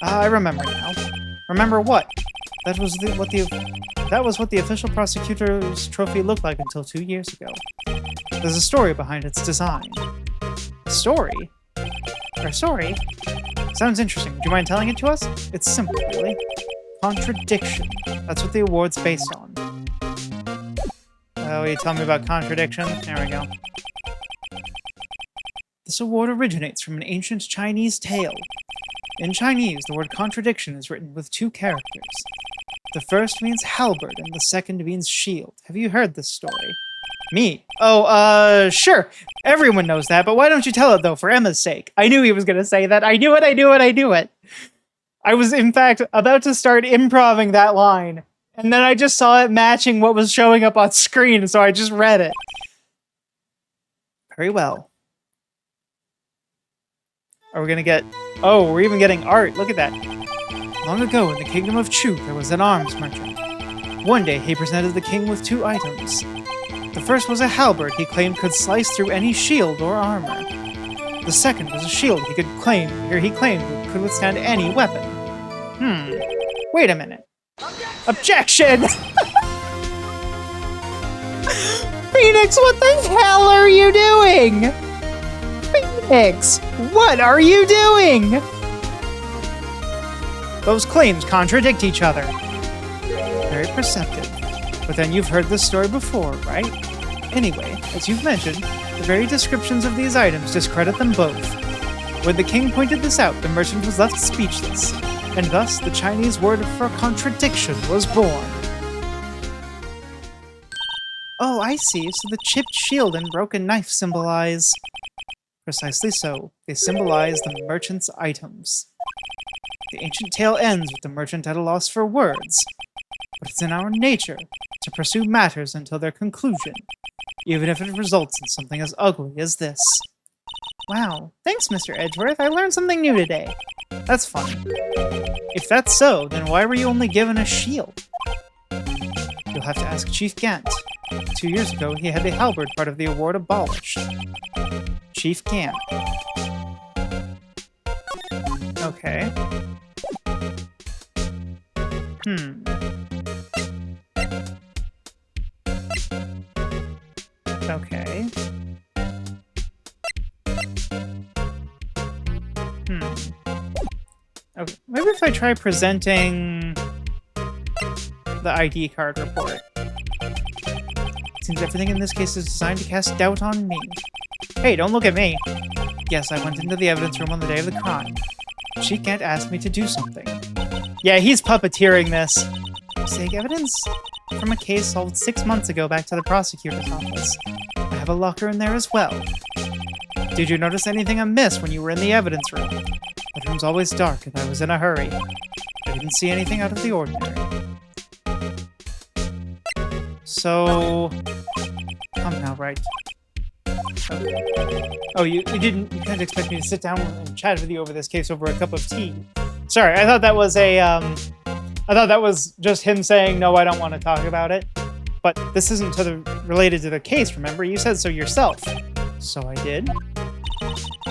I remember now. Remember what? That was what the official prosecutor's trophy looked like until 2 years ago. There's a story behind its design. Story? Or story? Sounds interesting. Would you mind telling it to us? It's simple, really. Contradiction. That's what the award's based on. Oh, you tell me about contradiction? There we go. This award originates from an ancient Chinese tale. In Chinese, the word contradiction is written with 2 characters. The first means halberd, and the second means shield. Have you heard this story? Me? Oh, sure. Everyone knows that, but why don't you tell it, though, for Emma's sake? I knew he was going to say that. I knew it. I was, in fact, about to start improvising that line, and then I just saw it matching what was showing up on screen, so I just read it. Very well. Are we going to get... Oh, we're even getting art. Look at that. Long ago, in the kingdom of Chu, there was an arms merchant. One day, he presented the king with 2 items. The first was a halberd he claimed could slice through any shield or armor. The second was a shield he claimed could withstand any weapon. Wait a minute. Objection! Phoenix, what the hell are you doing? Phoenix, what are you doing? Those claims contradict each other. Very perceptive. But then you've heard this story before, right? Anyway, as you've mentioned, the very descriptions of these items discredit them both. When the king pointed this out, the merchant was left speechless, and thus the Chinese word for contradiction was born. Oh, I see. So the chipped shield and broken knife symbolize... Precisely so. They symbolize the merchant's items. The ancient tale ends with the merchant at a loss for words, but it's in our nature to pursue matters until their conclusion, even if it results in something as ugly as this. Wow, thanks, Mr. Edgeworth. I learned something new today. That's funny. If that's so, then why were you only given a shield? You'll have to ask Chief Gant. 2 years ago, he had the halberd part of the award abolished. Chief Gant. Okay. Okay. Okay, maybe if I try presenting the ID card report. Seems everything in this case is designed to cast doubt on me. Hey, don't look at me. Yes, I went into the evidence room on the day of the crime. She can't ask me to do something. Yeah, he's puppeteering this. Take evidence from a case solved 6 months ago back to the prosecutor's office. I have a locker in there as well. Did you notice anything amiss when you were in the evidence room? The room's always dark and I was in a hurry. I didn't see anything out of the ordinary. So... Come now, Wright. Okay. Oh, you couldn't expect me to sit down and chat with you over this case over a cup of tea. Sorry, I thought that was I thought that was just him saying, no, I don't want to talk about it. But this isn't related to the case, remember? You said so yourself. So I did.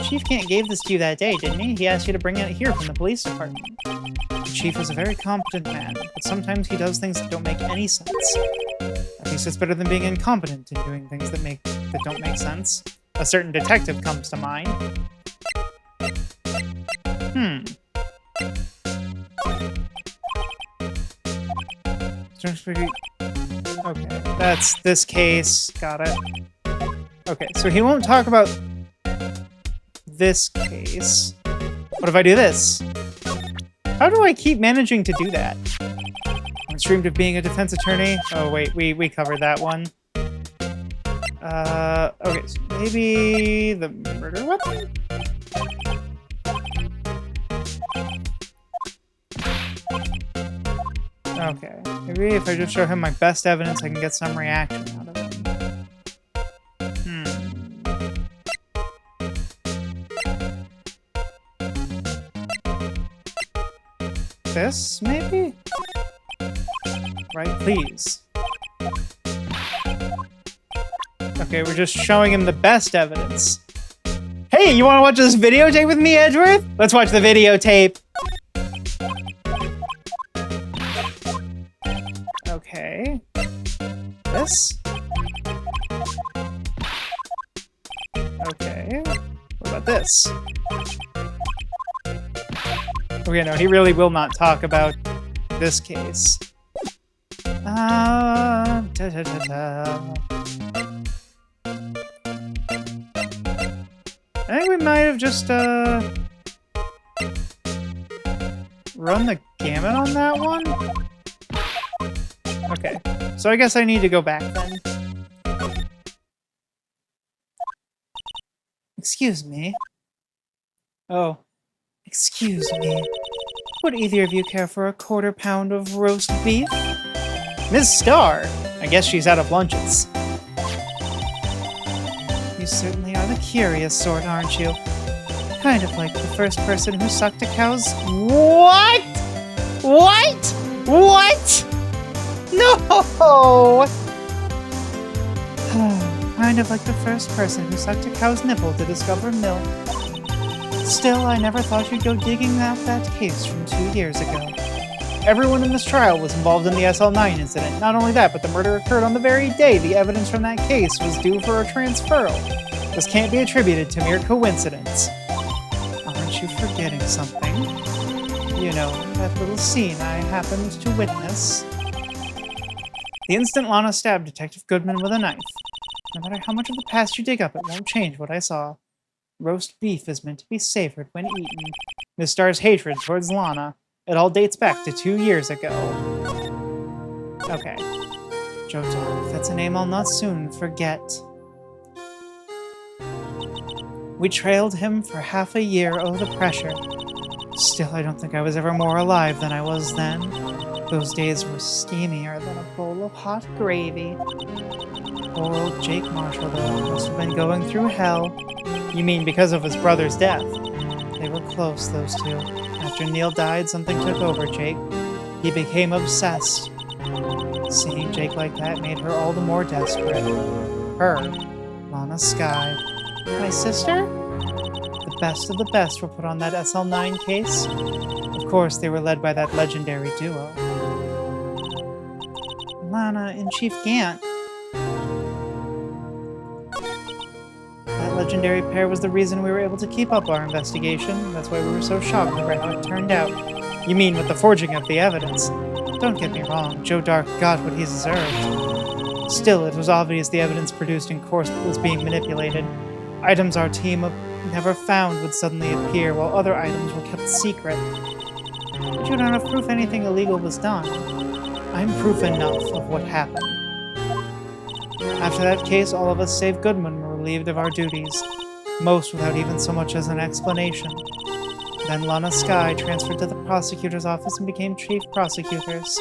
Chief Gant gave this to you that day, didn't he? He asked you to bring it here from the police department. The chief is a very competent man, but sometimes he does things that don't make any sense. At least it's better than being incompetent in doing things that don't make sense. A certain detective comes to mind. Okay, that's this case. Got it. Okay, so he won't talk about this case. What if I do this? How do I keep managing to do that? I dreamed of being a defense attorney. Oh wait, we covered that one. Okay, so maybe the murder weapon? Okay, maybe if I just show him my best evidence, I can get some reaction out of him. This, maybe? Right, please. Okay, we're just showing him the best evidence. Hey, you want to watch this videotape with me, Edgeworth? Let's watch the videotape. Okay. This? Okay. What about this? Okay, no, he really will not talk about this case. I think we might have just, run the gamut on that one? Okay, so I guess I need to go back then. Excuse me. Oh, excuse me. Would either of you care for a quarter pound of roast beef? Ms. Starr! I guess she's out of lunches. You certainly are the curious sort, aren't you? Kind of like the first person who sucked a cow's... What? What? What? No! Kind of like the first person who sucked a cow's nipple to discover milk. Still, I never thought you'd go digging out that case from 2 years ago. Everyone in this trial was involved in the SL9 incident. Not only that, but the murder occurred on the very day the evidence from that case was due for a transferal. This can't be attributed to mere coincidence. Aren't you forgetting something? You know, that little scene I happened to witness. The instant Lana stabbed Detective Goodman with a knife. No matter how much of the past you dig up, it won't change what I saw. Roast beef is meant to be savored when eaten. Miss Starr's hatred towards Lana. It all dates back to 2 years ago. Okay. Jotaro, that's a name I'll not soon forget. We trailed him for half a year, oh the pressure. Still, I don't think I was ever more alive than I was then. Those days were steamier than a bowl of hot gravy. Poor old Jake Marshall, though, must have been going through hell. You mean because of his brother's death? They were close, those two. After Neil died, something took over Jake. He became obsessed. Seeing Jake like that made her all the more desperate. Her, Lana Skye. My sister? The best of the best were put on that SL9 case. Of course, they were led by that legendary duo. Lana and Chief Gant. That legendary pair was the reason we were able to keep up our investigation. That's why we were so shocked over how it turned out. You mean with the forging of the evidence? Don't get me wrong, Joe Dark got what he deserved. Still, it was obvious the evidence produced in court was being manipulated. Items our team never found would suddenly appear, while other items were kept secret. But you don't have proof anything illegal was done. I'm proof enough of what happened. After that case, all of us save Goodman were relieved of our duties, most without even so much as an explanation. Then Lana Skye transferred to the prosecutor's office and became chief prosecutors.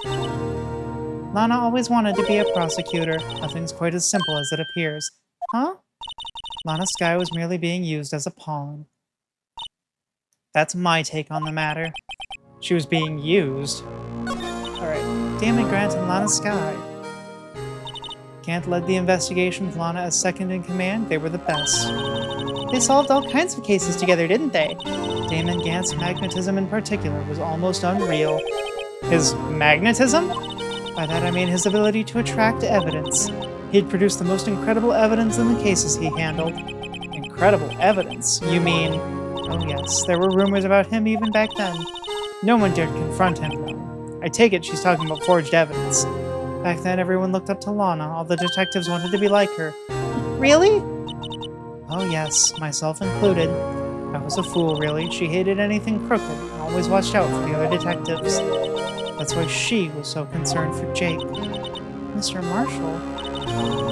Lana always wanted to be a prosecutor. Nothing's quite as simple as it appears. Huh? Lana Skye was merely being used as a pawn. That's my take on the matter. She was being used. Alright, Damon Grant and Lana Skye. Gant led the investigation with Lana as second in command. They were the best. They solved all kinds of cases together, didn't they? Damon Gant's magnetism in particular was almost unreal. His magnetism? By that I mean his ability to attract evidence. He'd produced the most incredible evidence in the cases he handled. Incredible evidence? You mean... Oh yes, there were rumors about him even back then. No one dared confront him, though. I take it she's talking about forged evidence. Back then, everyone looked up to Lana. All the detectives wanted to be like her. Really? Oh yes, myself included. I was a fool, really. She hated anything crooked and always watched out for the other detectives. That's why she was so concerned for Jake. Mr. Marshall?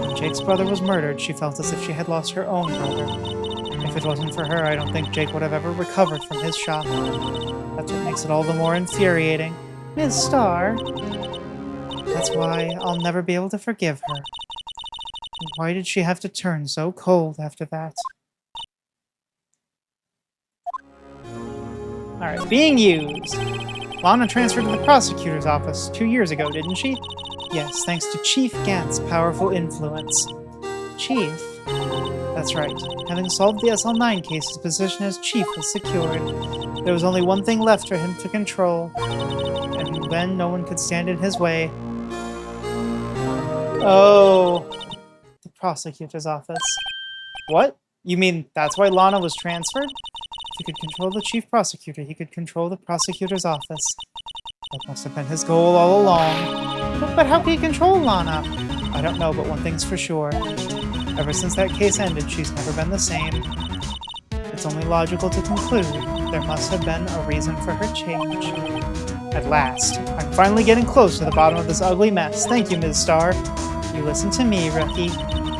When Jake's brother was murdered, she felt as if she had lost her own brother. If it wasn't for her, I don't think Jake would have ever recovered from his shock. That's what makes it all the more infuriating. Ms. Starr? That's why I'll never be able to forgive her. Why did she have to turn so cold after that? Alright, being used. Lana transferred to the prosecutor's office 2 years ago, didn't she? Yes, thanks to Chief Gant's powerful influence. Chief? That's right. Having solved the SL9 case, his position as chief was secured. There was only one thing left for him to control. And then no one could stand in his way. Oh. The prosecutor's office. What? You mean that's why Lana was transferred? If he could control the chief prosecutor, he could control the prosecutor's office. That must have been his goal all along. But how could he control Lana? I don't know, but one thing's for sure. Ever since that case ended, she's never been the same. It's only logical to conclude there must have been a reason for her change. At last, I'm finally getting close to the bottom of this ugly mess. Thank you, Ms. Starr. You listen to me, rookie.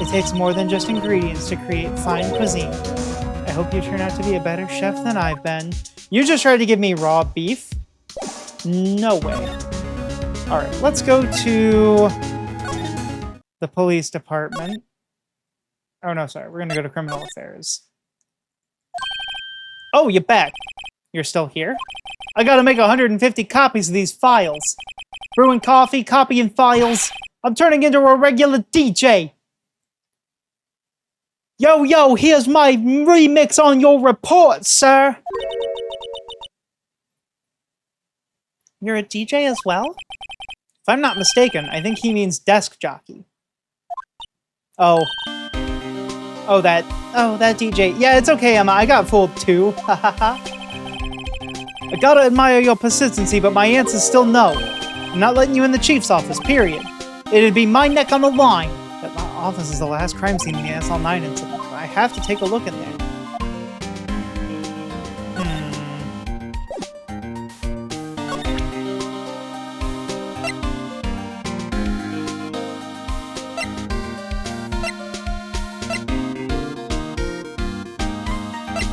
It takes more than just ingredients to create fine cuisine. I hope you turn out to be a better chef than I've been. You just tried to give me raw beef? No way. Alright, let's go to the police department. Oh no, sorry, we're gonna go to criminal affairs. Oh, you're back. You're still here? I gotta make 150 copies of these files. Brewing coffee, copying files. I'm turning into a regular DJ. Yo, here's my remix on your report, sir. You're a DJ as well? If I'm not mistaken, I think he means desk jockey. Oh, that DJ. Yeah, it's okay, Emma. I got fooled too. I gotta admire your persistency, but my answer's still no. I'm not letting you in the chief's office, period. It'd be my neck on the line. That office is the last crime scene in the SL9 incident. I have to take a look in there.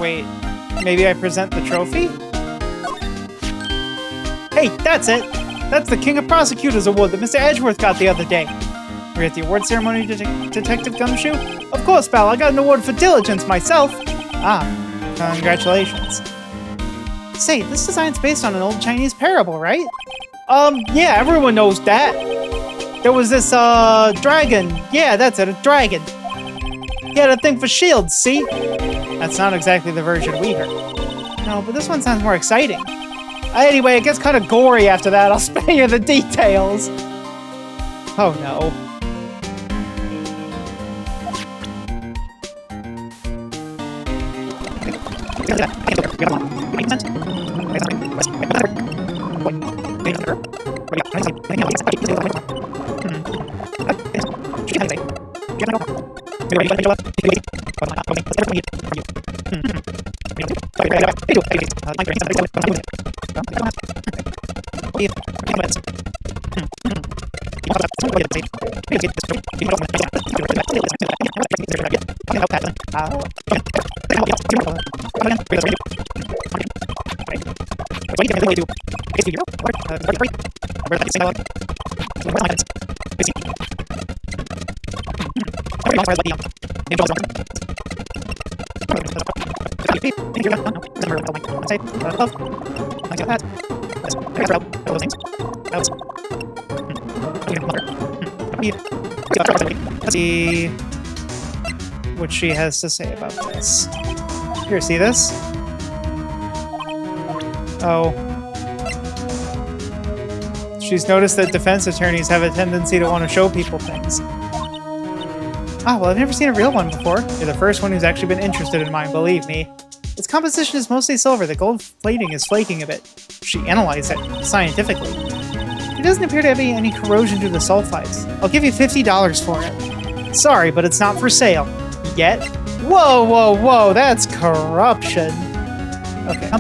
Wait, maybe I present the trophy? Hey, that's it! That's the King of Prosecutors Award that Mr. Edgeworth got the other day. We're at the award ceremony, Detective Gumshoe? Of course, pal, I got an award for diligence myself. Ah, congratulations. Say, this design's based on an old Chinese parable, right? Yeah, everyone knows that. There was this, dragon. Yeah, that's it, a dragon. He had a thing for shields, see? That's not exactly the version we heard. No, but this one sounds more exciting. Anyway, it gets kind of gory after that. I'll spare you the details. Oh no. Let's see what she has to say about this. Here, see this? Oh. She's noticed that defense attorneys have a tendency to want to show people things. Ah, well, I've never seen a real one before. You're the first one who's actually been interested in mine, believe me. Its composition is mostly silver. The gold plating is flaking a bit. She analyzed it scientifically. It doesn't appear to be any corrosion to the sulfides. I'll give you $50 for it. Sorry, but it's not for sale. Yet? Whoa, whoa, whoa, that's corruption. Okay.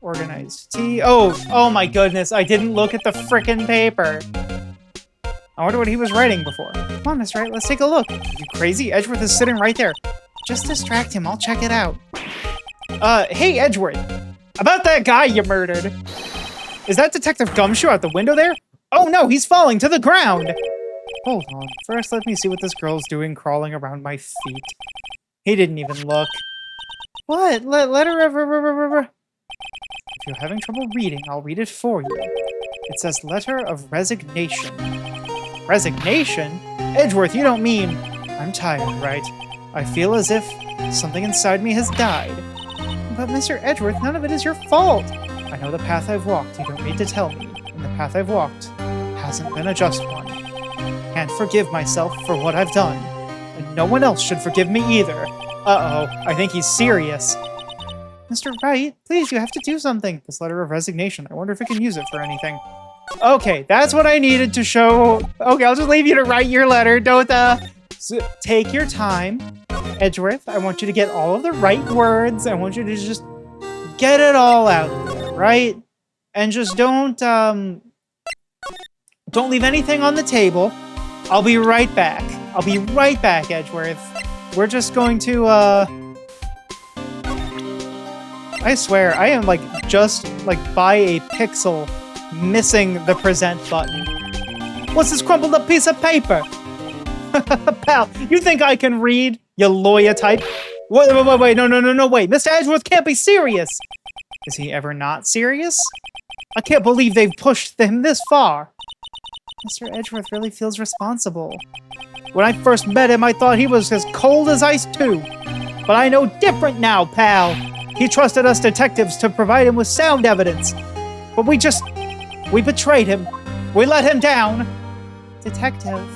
Organized tea. Oh my goodness, I didn't look at the frickin' paper. I wonder what he was writing before. Come on, Miss Wright, let's take a look. You crazy? Edgeworth is sitting right there. Just distract him, I'll check it out. Hey, Edgeworth. About that guy you murdered. Is that Detective Gumshoe out the window there? Oh no, he's falling to the ground! Hold on. First, let me see what this girl's doing crawling around my feet. He didn't even look. What? Letter of... If you're having trouble reading, I'll read it for you. It says letter of resignation. Resignation? Edgeworth, you don't mean... I'm tired, right? I feel as if something inside me has died. But Mr. Edgeworth, none of it is your fault. I know the path I've walked, you don't need to tell me. And the path I've walked hasn't been a just one. Can't forgive myself for what I've done. And no one else should forgive me either. Uh-oh, I think he's serious. Mr. Wright, please, you have to do something. This letter of resignation, I wonder if I can use it for anything. Okay, that's what I needed to show. Okay, I'll just leave you to write your letter. Don't, take your time. Edgeworth, I want you to get all of the right words. I want you to just get it all out there, right? And just don't leave anything on the table. I'll be right back. I'll be right back, Edgeworth. We're just going to, I swear, I am, just by a pixel missing the present button. What's this crumpled up piece of paper? Pal, you think I can read, you lawyer type? Wait, no, wait. Mr. Edgeworth can't be serious. Is he ever not serious? I can't believe they've pushed him this far. Mr. Edgeworth really feels responsible. When I first met him, I thought he was as cold as ice too. But I know different now, pal. He trusted us detectives to provide him with sound evidence. But we betrayed him. We let him down. Detective.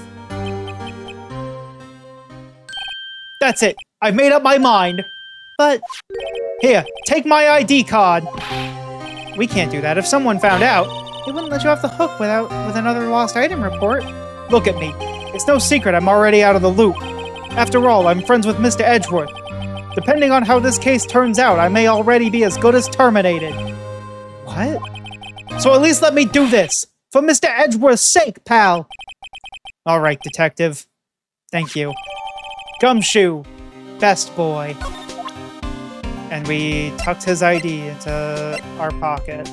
That's it. I've made up my mind. But, here, take my ID card. We can't do that. If someone found out, they wouldn't let you off the hook with another lost item report. Look at me. It's no secret I'm already out of the loop. After all, I'm friends with Mr. Edgeworth. Depending on how this case turns out, I may already be as good as terminated. What? So at least let me do this. For Mr. Edgeworth's sake, pal. All right, detective. Thank you. Gumshoe. Best boy. And we tucked his ID into our pocket.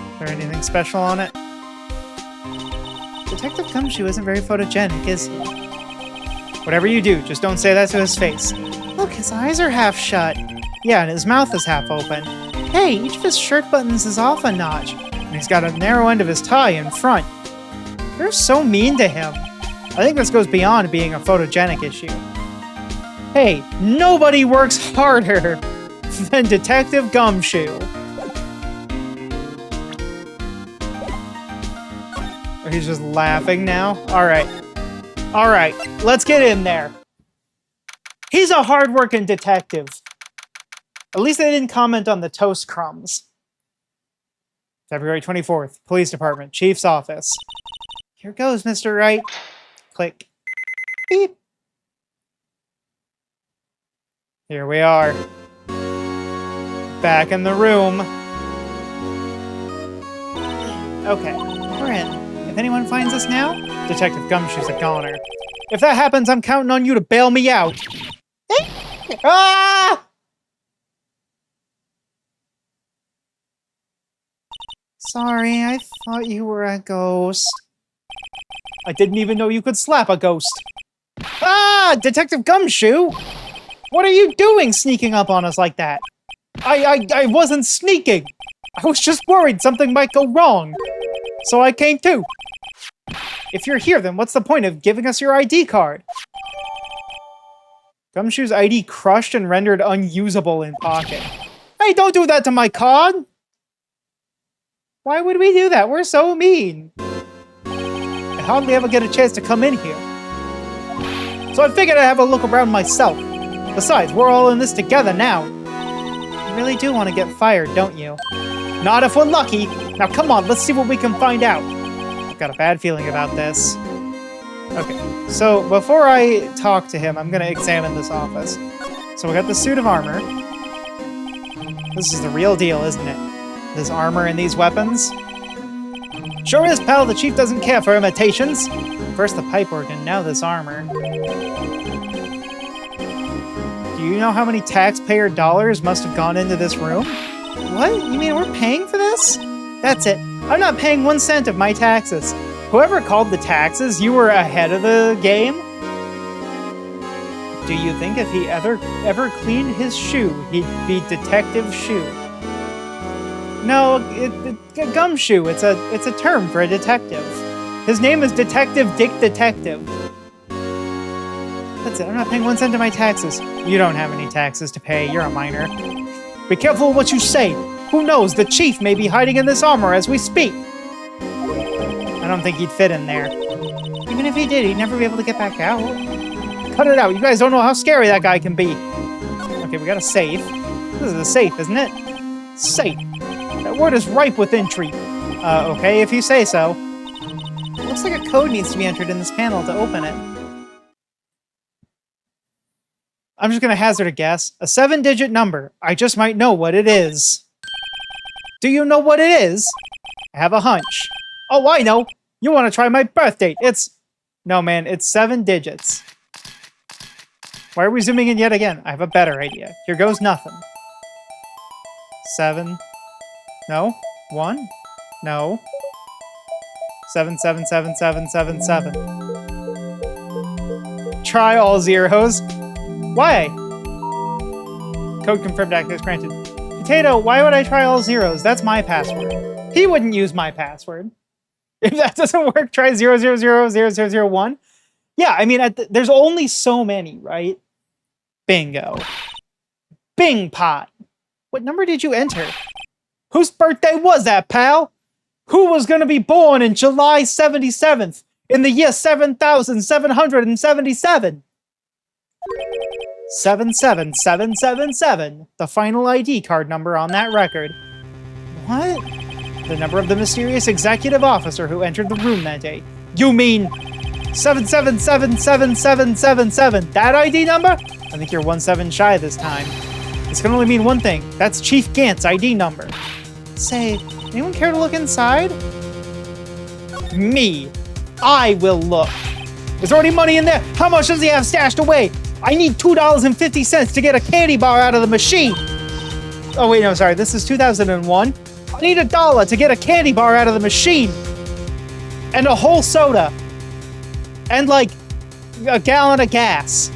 Is there anything special on it? Detective Gumshoe isn't very photogenic, is he? Whatever you do, just don't say that to his face. Look, his eyes are half shut. Yeah, and his mouth is half open. Hey, each of his shirt buttons is off a notch, and he's got a narrow end of his tie in front. You're so mean to him. I think this goes beyond being a photogenic issue. Hey, nobody works harder than Detective Gumshoe. He's just laughing now. All right, let's get in there. He's a hard-working detective. At least they didn't comment on the toast crumbs. February 24th, Police Department, Chief's Office. Here goes, Mr. Wright. Click. Beep. Here we are. Back in the room. Okay, we're in. If anyone finds us now, Detective Gumshoe's a goner. If that happens, I'm counting on you to bail me out. Ah! Sorry, I thought you were a ghost. I didn't even know you could slap a ghost. Ah! Detective Gumshoe! What are you doing sneaking up on us like that? I wasn't sneaking! I was just worried something might go wrong. So I came too. If you're here, then what's the point of giving us your ID card? Gumshoe's ID crushed and rendered unusable in pocket. Hey, don't do that to my card! Why would we do that? We're so mean. I hardly ever get a chance to come in here. So I figured I'd have a look around myself. Besides, we're all in this together now. You really do want to get fired, don't you? Not if we're lucky. Now come on, let's see what we can find out. I've got a bad feeling about this. Okay, so before I talk to him, I'm going to examine this office. So we got the suit of armor. This is the real deal, isn't it? This armor and these weapons. Sure is, pal, the chief doesn't care for imitations. First the pipe organ, now this armor. Do you know how many taxpayer dollars must have gone into this room? What? You mean we're paying for this? That's it. I'm not paying 1 cent of my taxes. Whoever called the taxes, you were ahead of the game? Do you think if he ever cleaned his shoe, he'd be Detective Shoe? No, Gumshoe. It's a term for a detective. His name is Detective Dick Detective. That's it. I'm not paying 1 cent of my taxes. You don't have any taxes to pay. You're a minor. Be careful what you say. Who knows? The chief may be hiding in this armor as we speak. I don't think he'd fit in there. Even if he did, he'd never be able to get back out. Cut it out. You guys don't know how scary that guy can be. Okay, we got a safe. This is a safe, isn't it? Safe. That word is ripe with intrigue. Okay, if you say so. Looks like a code needs to be entered in this panel to open it. I'm just gonna hazard a guess. A 7-digit number. I just might know what it is. Do you know what it is? I have a hunch. Oh, I know. You want to try my birth date. No, man, it's 7 digits. Why are we zooming in yet again? I have a better idea. Here goes nothing. 7. No. 1. No. 7777777. Try all zeros. Why? Code confirmed, access granted. Potato, why would I try all zeros? That's my password. He wouldn't use my password. If that doesn't work, try 0000001. Yeah, I mean, there's only so many, right? Bingo. Bing pot. What number did you enter? Whose birthday was that, pal? Who was going to be born in July 77th in the year 7777? 77777, the final ID card number on that record. What? The number of the mysterious executive officer who entered the room that day. You mean 7777777, that ID number? I think you're 1-7 shy this time. This can only mean one thing. That's Chief Gant's ID number. Say, anyone care to look inside? Me. I will look. Is there any money in there? How much does he have stashed away? I need $2.50 to get a candy bar out of the machine. Oh, wait, no, sorry. This is 2001. I need $1 to get a candy bar out of the machine. And a whole soda. And, like, a gallon of gas.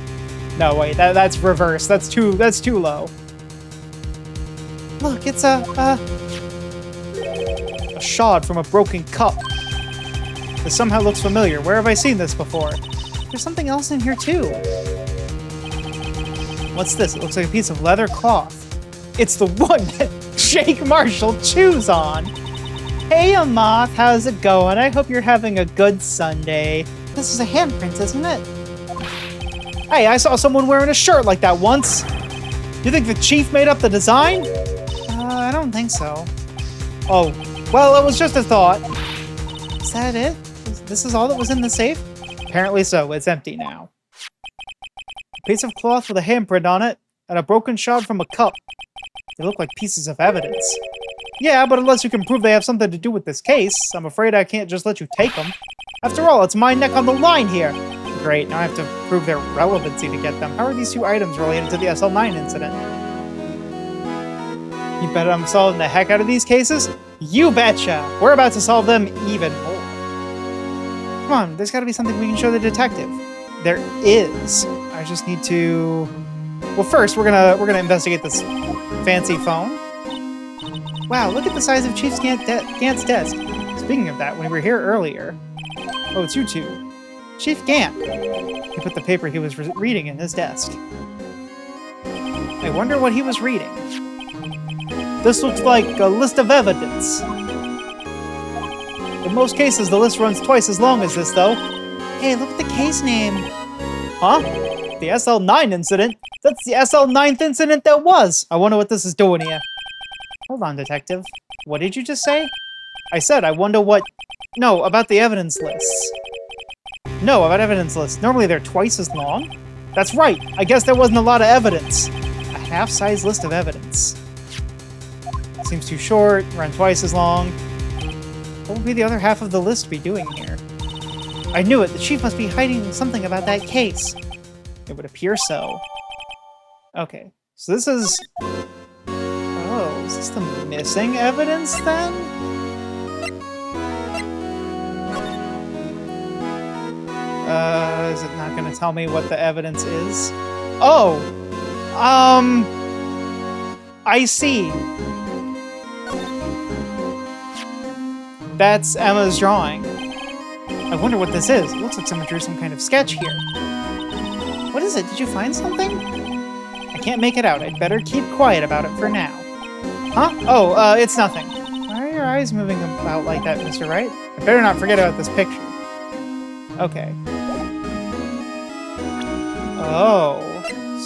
No, wait, that's reverse. That's too low. Look, it's a shard from a broken cup. This somehow looks familiar. Where have I seen this before? There's something else in here, too. What's this? It looks like a piece of leather cloth. It's the one that Jake Marshall chews on. Hey, Amoth, how's it going? I hope you're having a good Sunday. This is a handprint, isn't it? Hey, I saw someone wearing a shirt like that once. You think the chief made up the design? I don't think so. Oh, well, it was just a thought. Is that it? This is all that was in the safe? Apparently so. It's empty now. A piece of cloth with a handprint on it, and a broken shard from a cup. They look like pieces of evidence. Yeah, but unless you can prove they have something to do with this case, I'm afraid I can't just let you take them. After all, it's my neck on the line here. Great, now I have to prove their relevancy to get them. How are these two items related to the SL9 incident? You bet I'm solving the heck out of these cases? You betcha! We're about to solve them even more. Come on, there's gotta be something we can show the detective. There is. I just need to... Well, first, we're gonna investigate this fancy phone. Wow, look at the size of Chief Gant's desk. Speaking of that, when we were here earlier... Oh, it's you two. Chief Gant. He put the paper he was reading in his desk. I wonder what he was reading. This looks like a list of evidence. In most cases, the list runs twice as long as this, though. Hey, look at the case name. Huh? The SL9 incident? That's the SL9th incident that was. I wonder what this is doing here. Hold on, detective. What did you just say? I said, I wonder what... No, about the evidence lists. No, about evidence lists. Normally they're twice as long. That's right. I guess there wasn't a lot of evidence. A half-size list of evidence. Seems too short, run twice as long. What would be the other half of the list be doing here? I knew it. The chief must be hiding something about that case. It would appear so. Okay, so this is... Oh, is this the missing evidence then? Is it not going to tell me what the evidence is? Oh! I see. That's Emma's drawing. I wonder what this is. It looks like someone drew some kind of sketch here. What is it? Did you find something? I can't make it out. I'd better keep quiet about it for now. Huh? Oh, it's nothing. Why are your eyes moving about like that, Mr. Wright? I better not forget about this picture. Okay. Oh,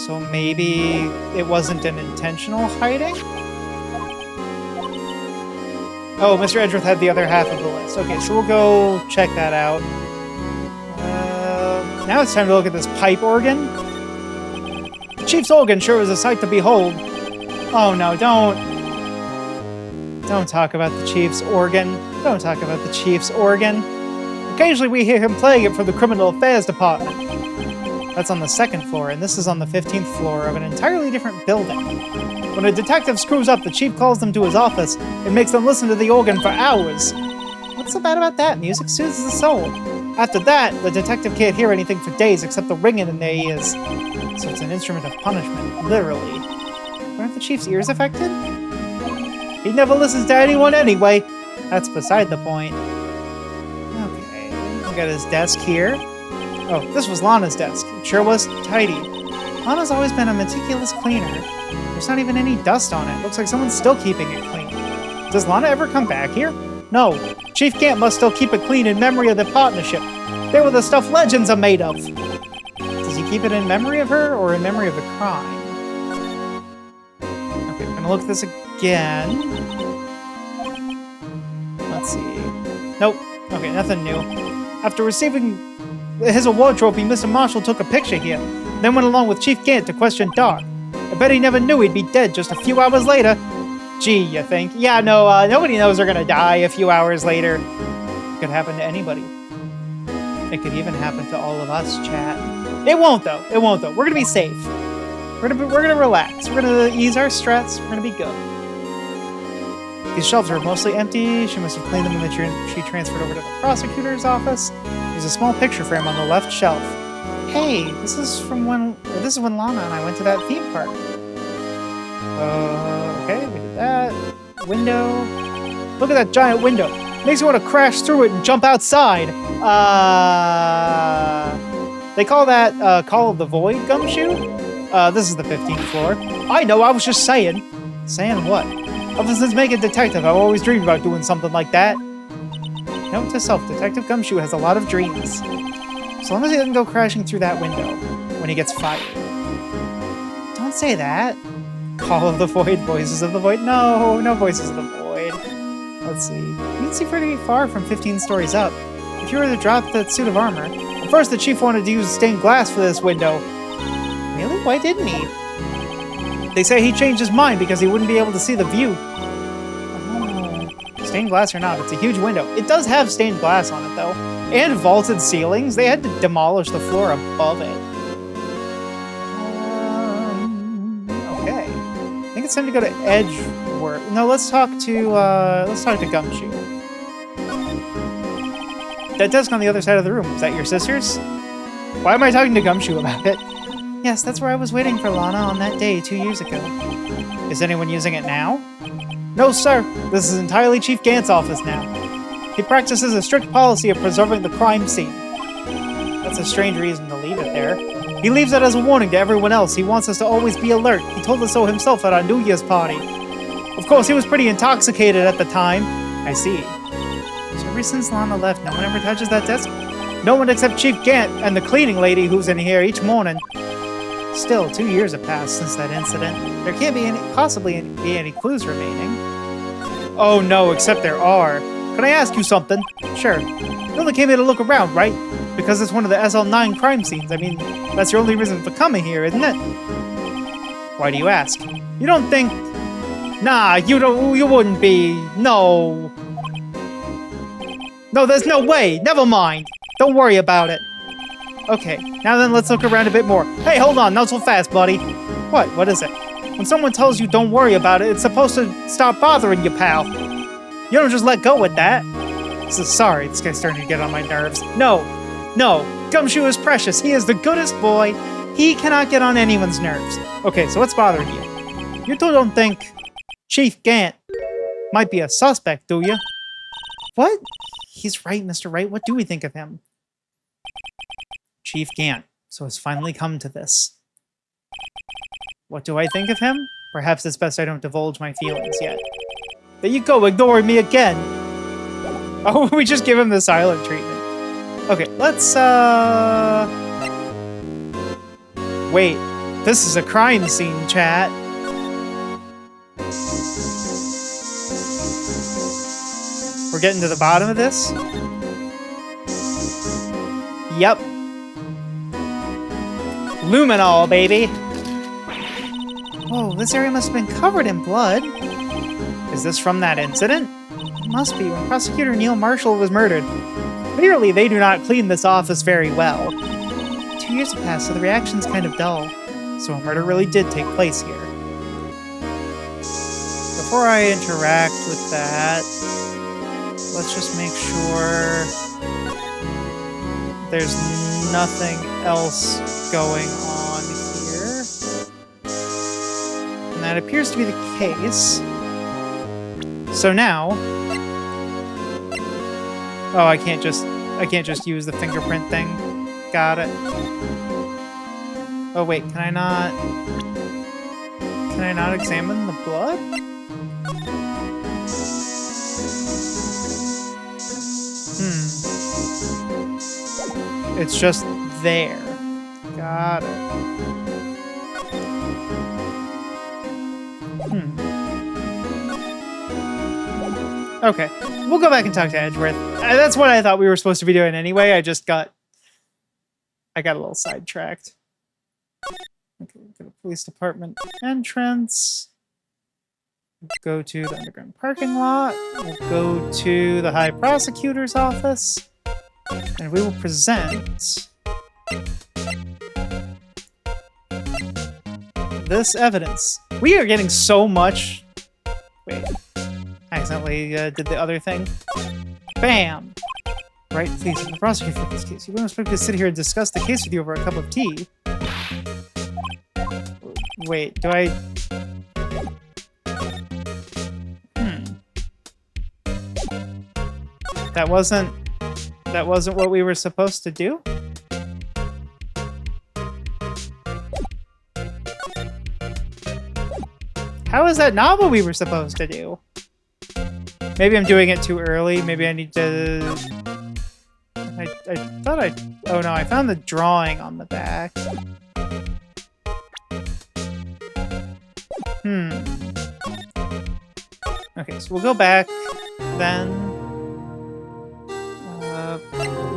so maybe it wasn't an intentional hiding? Oh, Mr. Edgeworth had the other half of the list. Okay, so we'll go check that out. Now it's time to look at this pipe organ. The chief's organ sure is a sight to behold. Oh no, don't talk about the chief's organ. Don't talk about the chief's organ. Occasionally we hear him playing it for the Criminal Affairs Department. That's on the 2nd floor, and this is on the 15th floor of an entirely different building. When a detective screws up, the chief calls them to his office and makes them listen to the organ for hours. What's so bad about that? Music soothes the soul. After that, the detective can't hear anything for days except the ringing in their ears. So it's an instrument of punishment, literally. Aren't the chief's ears affected? He never listens to anyone anyway. That's beside the point. Okay, we got his desk here. Oh, this was Lana's desk. It sure was tidy. Lana's always been a meticulous cleaner. There's not even any dust on it. Looks like someone's still keeping it clean. Does Lana ever come back here? No. Chief Gant must still keep it clean in memory of the partnership. They were the stuff legends are made of. Does he keep it in memory of her or in memory of the crime? Okay, we're gonna look at this again. Let's see. Nope. Okay, nothing new. After receiving his award trophy, Mr. Marshall took a picture here, then went along with Chief Gant to question Doc. I bet he never knew he'd be dead just a few hours later. Gee, you think? Yeah, no, nobody knows they're gonna die a few hours later. It could happen to anybody. It could even happen to all of us, chat. It won't, though. It won't, though. We're gonna be safe. We're gonna relax. We're gonna ease our stress. We're gonna be good. These shelves are mostly empty. She must have cleaned them when she transferred over to the prosecutor's office. There's a small picture frame on the left shelf. Hey, this is when Lana and I went to that theme park. Okay, we did that. window. Look at that giant window. Makes you want to crash through it and jump outside. They call that Call of the Void Gumshoe? This is the 15th floor. I know, I was just saying. Saying what? Ever since being a detective, I've always dreamed about doing something like that. Note to self, Detective Gumshoe has a lot of dreams. As long as he doesn't go crashing through that window when he gets fired. Don't say that. Call of the Void, Voices of the Void. No, no Voices of the Void. Let's see. You can see pretty far from 15 stories up. If you were to drop that suit of armor, at first the chief wanted to use stained glass for this window. Really? Why didn't he? They say he changed his mind because he wouldn't be able to see the view. Oh. Stained glass or not, it's a huge window. It does have stained glass on it, though. And vaulted ceilings. They had to demolish the floor above it. Okay. I think it's time to go to Edgeworth. No, let's talk to Gumshoe. That desk on the other side of the room. Is that your sister's? Why am I talking to Gumshoe about it? Yes, that's where I was waiting for Lana on that day 2 years ago. Is anyone using it now? No, sir. This is entirely Chief Gant's office now. He practices a strict policy of preserving the crime scene. That's a strange reason to leave it there. He leaves it as a warning to everyone else. He wants us to always be alert. He told us so himself at our New Year's party. Of course, he was pretty intoxicated at the time. I see. So ever since Lana left, no one ever touches that desk? No one except Chief Gant and the cleaning lady who's in here each morning. Still, 2 years have passed since that incident. There can't be possibly any clues remaining. Oh no, except there are. Can I ask you something? Sure. You only came here to look around, right? Because it's one of the SL9 crime scenes. I mean, that's your only reason for coming here, isn't it? Why do you ask? You don't think... Nah, you wouldn't be... No. No, there's no way. Never mind. Don't worry about it. Okay, now then let's look around a bit more. Hey, hold on, not so fast, buddy. What? What is it? When someone tells you don't worry about it, it's supposed to stop bothering you, pal. You don't just let go with that. So sorry, this guy's starting to get on my nerves. No, no, Gumshoe is precious. He is the goodest boy. He cannot get on anyone's nerves. Okay, so what's bothering you? You two don't think Chief Gant might be a suspect, do you? What? He's right, Mr. Wright. What do we think of him? Chief Gant. So it's finally come to this. What do I think of him? Perhaps it's best I don't divulge my feelings yet. There you go, ignoring me again! Oh, we just give him the silent treatment. Okay, let's, wait, this is a crime scene, chat. We're getting to the bottom of this? Yep. Luminol, baby! Whoa, this area must have been covered in blood. Is this from that incident? It must be, when Prosecutor Neil Marshall was murdered. Clearly, they do not clean this office very well. 2 years have passed, so the reaction's kind of dull. So a murder really did take place here. Before I interact with that, let's just make sure there's nothing else going on here. And that appears to be the case. So now... Oh, I can't just use the fingerprint thing. Got it. Oh wait, can I not examine the blood? It's just there. Got it. Okay, we'll go back and talk to Edgeworth. That's what I thought we were supposed to be doing anyway. I got a little sidetracked. Okay, go to police department entrance. Go to the underground parking lot. We'll go to the High Prosecutor's office. And we will present this evidence. We are getting so much... Wait. I accidentally did the other thing. Bam! Right, please, the prosecutor for this case. You wouldn't expect me to sit here and discuss the case with you over a cup of tea. Wait, do I... That wasn't what we were supposed to do? How is that not what we were supposed to do? Maybe I'm doing it too early. Maybe I need to... I thought I... Oh no, I found the drawing on the back. Okay, so we'll go back then.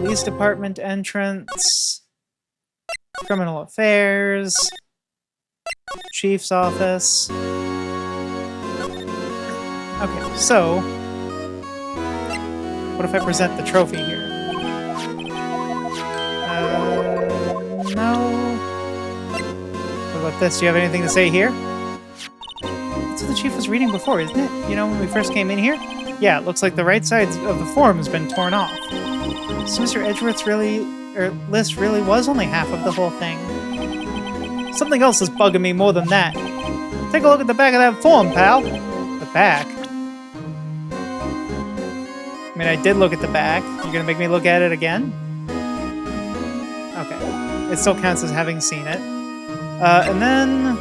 Police department entrance. Criminal affairs. Chief's office. Okay, so... What if I present the trophy here? No. What about this? Do you have anything to say here? That's what the chief was reading before, isn't it? You know, when we first came in here? Yeah, it looks like the right side of the form has been torn off. So Mr. Edgeworth's list really was only half of the whole thing. Something else is bugging me more than that. Take a look at the back of that form, pal. The back? I mean, I did look at the back. You're gonna make me look at it again? Okay. It still counts as having seen it. And then...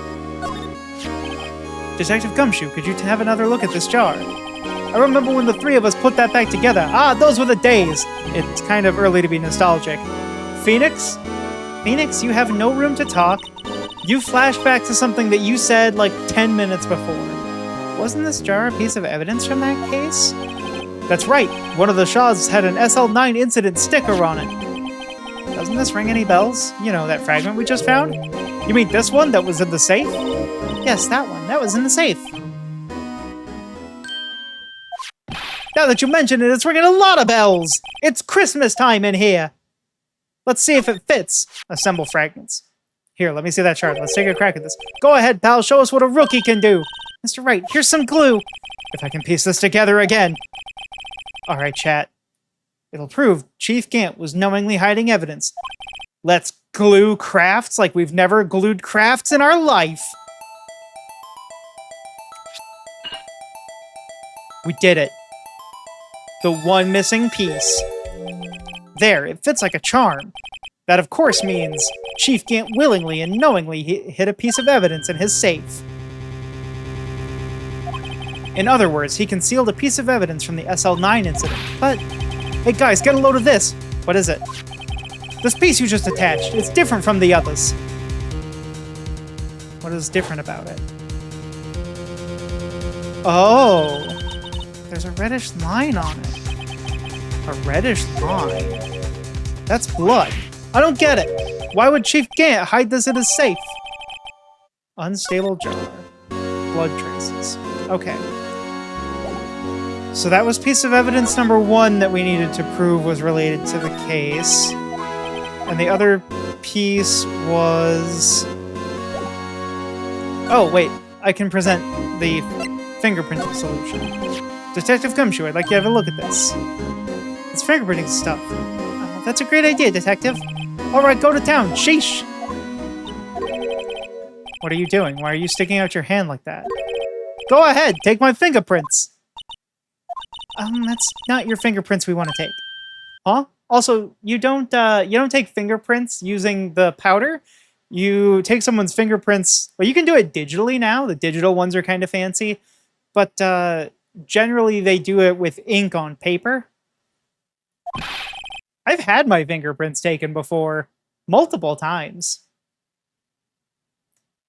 Detective Gumshoe, could you have another look at this jar? I remember when the three of us put that back together. Ah, those were the days! It's kind of early to be nostalgic. Phoenix? Phoenix, you have no room to talk. You flashed back to something that you said like 10 minutes before. Wasn't this jar a piece of evidence from that case? That's right. One of the shards had an SL9 incident sticker on it. Doesn't this ring any bells? You know, that fragment we just found? You mean this one that was in the safe? Yes, that one. That was in the safe. Now that you mention it, it's ringing a lot of bells! It's Christmas time in here! Let's see if it fits. Assemble fragments. Here, let me see that chart. Let's take a crack at this. Go ahead, pal. Show us what a rookie can do. Mr. Wright, here's some glue. If I can piece this together again. Alright, chat. It'll prove Chief Gant was knowingly hiding evidence. Let's glue crafts like we've never glued crafts in our life. We did it. The one missing piece. There, it fits like a charm. That, of course, means Chief Gant willingly and knowingly hid a piece of evidence in his safe. In other words, he concealed a piece of evidence from the SL9 incident. But, hey guys, get a load of this. What is it? This piece you just attached. It's different from the others. What is different about it? Oh, there's a reddish line on it. A reddish line. That's blood. I don't get it. Why would Chief Gant hide this in his safe? Unstable jar. Blood traces. Okay. So that was piece of evidence number 1 that we needed to prove was related to the case. And the other piece was... Oh, wait. I can present the fingerprinting solution. Detective Gumshoe, I'd like you to have a look at this. It's fingerprinting stuff. That's a great idea, Detective. Alright, go to town. Sheesh! What are you doing? Why are you sticking out your hand like that? Go ahead, take my fingerprints! That's not your fingerprints we want to take. Huh? Also, you don't take fingerprints using the powder. You take someone's fingerprints... Well, you can do it digitally now. The digital ones are kind of fancy. But, generally they do it with ink on paper. I've had my fingerprints taken before. Multiple times.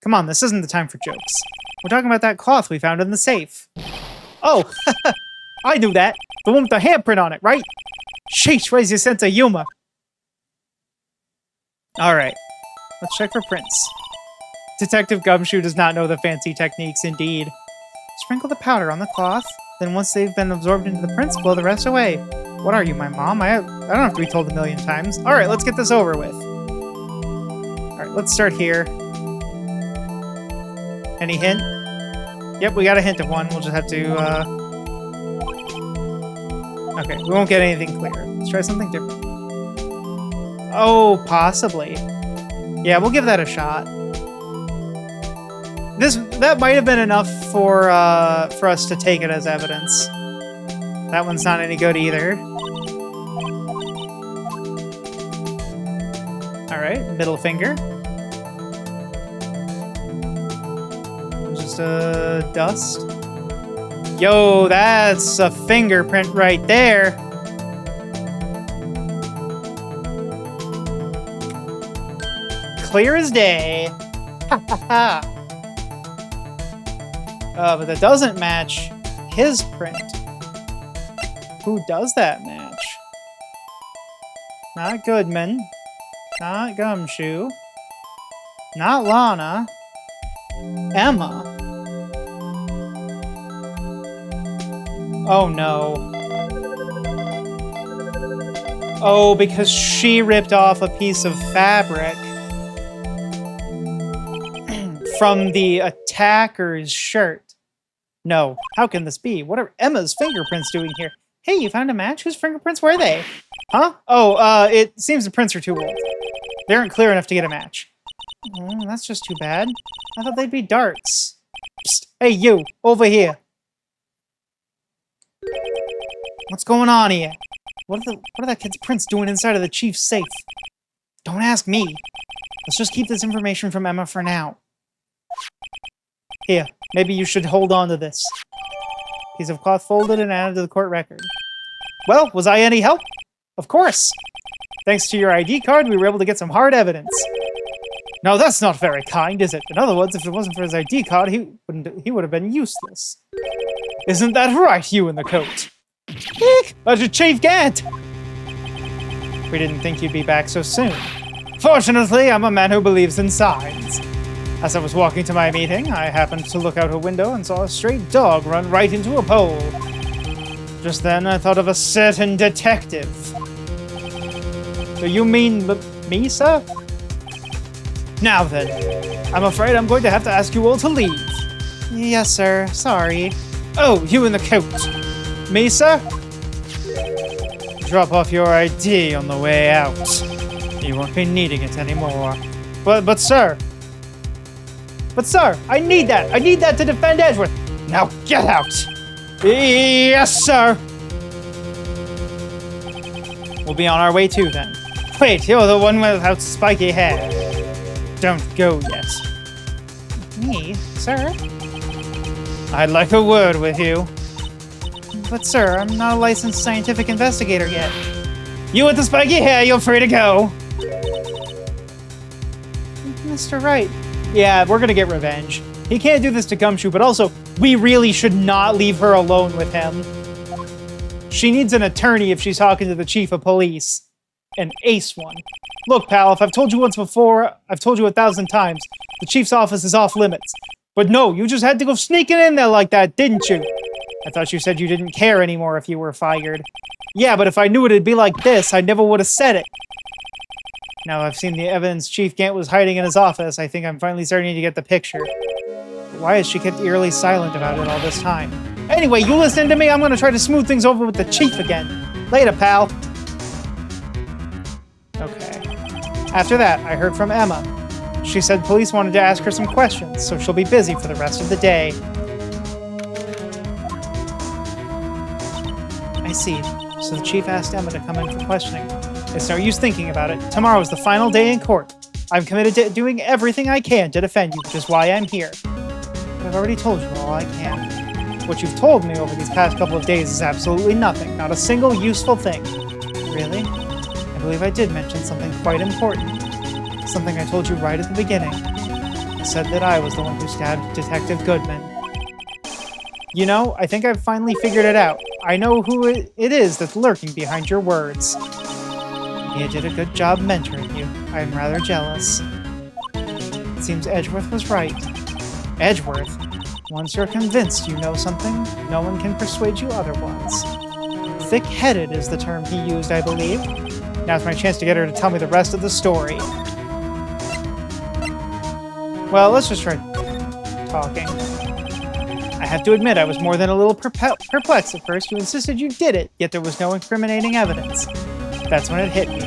Come on, this isn't the time for jokes. We're talking about that cloth we found in the safe. Oh, I knew that. The one with the handprint on it, right? Sheesh, where's your sense of humor? Alright, let's check for prints. Detective Gumshoe does not know the fancy techniques, indeed. Sprinkle the powder on the cloth, then once they've been absorbed into the prints, blow the rest away. What are you, my mom? I don't have to be told a million times. Alright, let's get this over with. Alright, let's start here. Any hint? Yep, we got a hint of one. We'll just have to, Okay, we won't get anything clear. Let's try something different. Oh, possibly. Yeah, we'll give that a shot. That might have been enough for us to take it as evidence. That one's not any good either. Alright, middle finger. Just dust. Yo, that's a fingerprint right there. Clear as day. Ha ha ha. But that doesn't match his print. Who does that match? Not Goodman. Not Gumshoe. Not Lana. Emma. Oh no. Oh, because she ripped off a piece of fabric from the attacker's shirt. No. How can this be? What are Emma's fingerprints doing here? Hey, you found a match? Whose fingerprints were they? Huh? Oh, it seems the prints are too old. They aren't clear enough to get a match. Oh, that's just too bad. I thought they'd be darts. Psst. Hey, you! Over here! What's going on here? What are that kid's prints doing inside of the chief's safe? Don't ask me. Let's just keep this information from Emma for now. Here, maybe you should hold on to this. Piece of cloth folded and added to the court record. Well, was I any help? Of course. Thanks to your ID card, we were able to get some hard evidence. Now that's not very kind, is it? In other words, if it wasn't for his ID card, he would have been useless. Isn't that right, you in the coat? Eek! That's your Chief Gant! We didn't think you'd be back so soon. Fortunately, I'm a man who believes in signs. As I was walking to my meeting, I happened to look out a window and saw a stray dog run right into a pole. Just then, I thought of a certain detective. Do you mean me, sir? Now then, I'm afraid I'm going to have to ask you all to leave. Yes, sir. Sorry. Oh, you in the coat. Me, sir? Drop off your ID on the way out. You won't be needing it anymore. But sir... But sir, I need that! I need that to defend Edgeworth! Now get out! Yes, sir! We'll be on our way too, then. Wait, you're the one without spiky hair. Don't go yet. Me, sir? I'd like a word with you. But sir, I'm not a licensed scientific investigator yet. You with the spiky hair, you're free to go! Mr. Wright. Yeah, we're gonna get revenge. He can't do this to Gumshoe, but also, we really should not leave her alone with him. She needs an attorney if she's talking to the chief of police. An ace one. Look, pal, if I've told you once before, I've told you 1,000 times, the chief's office is off limits. But no, you just had to go sneaking in there like that, didn't you? I thought you said you didn't care anymore if you were fired. Yeah, but if I knew it'd be like this, I never would have said it. Now I've seen the evidence Chief Gant was hiding in his office, I think I'm finally starting to get the picture. But why has she kept eerily silent about it all this time? Anyway, you listen to me, I'm gonna try to smooth things over with the chief again. Later, pal. Okay. After that, I heard from Emma. She said police wanted to ask her some questions, so she'll be busy for the rest of the day. I see. So the chief asked Emma to come in for questioning. It's no use thinking about it. Tomorrow is the final day in court. I'm committed to doing everything I can to defend you, which is why I'm here. But I've already told you all I can. What you've told me over these past couple of days is absolutely nothing. Not a single useful thing. Really? I believe I did mention something quite important. Something I told you right at the beginning. I said that I was the one who stabbed Detective Goodman. You know, I think I've finally figured it out. I know who it is that's lurking behind your words. You did a good job mentoring you. I'm rather jealous. It seems Edgeworth was right. Edgeworth? Once you're convinced you know something, no one can persuade you otherwise. Thick-headed is the term he used, I believe. Now's my chance to get her to tell me the rest of the story. Well, let's just try talking. I have to admit, I was more than a little perplexed at first. You insisted you did it, yet there was no incriminating evidence. That's when it hit me.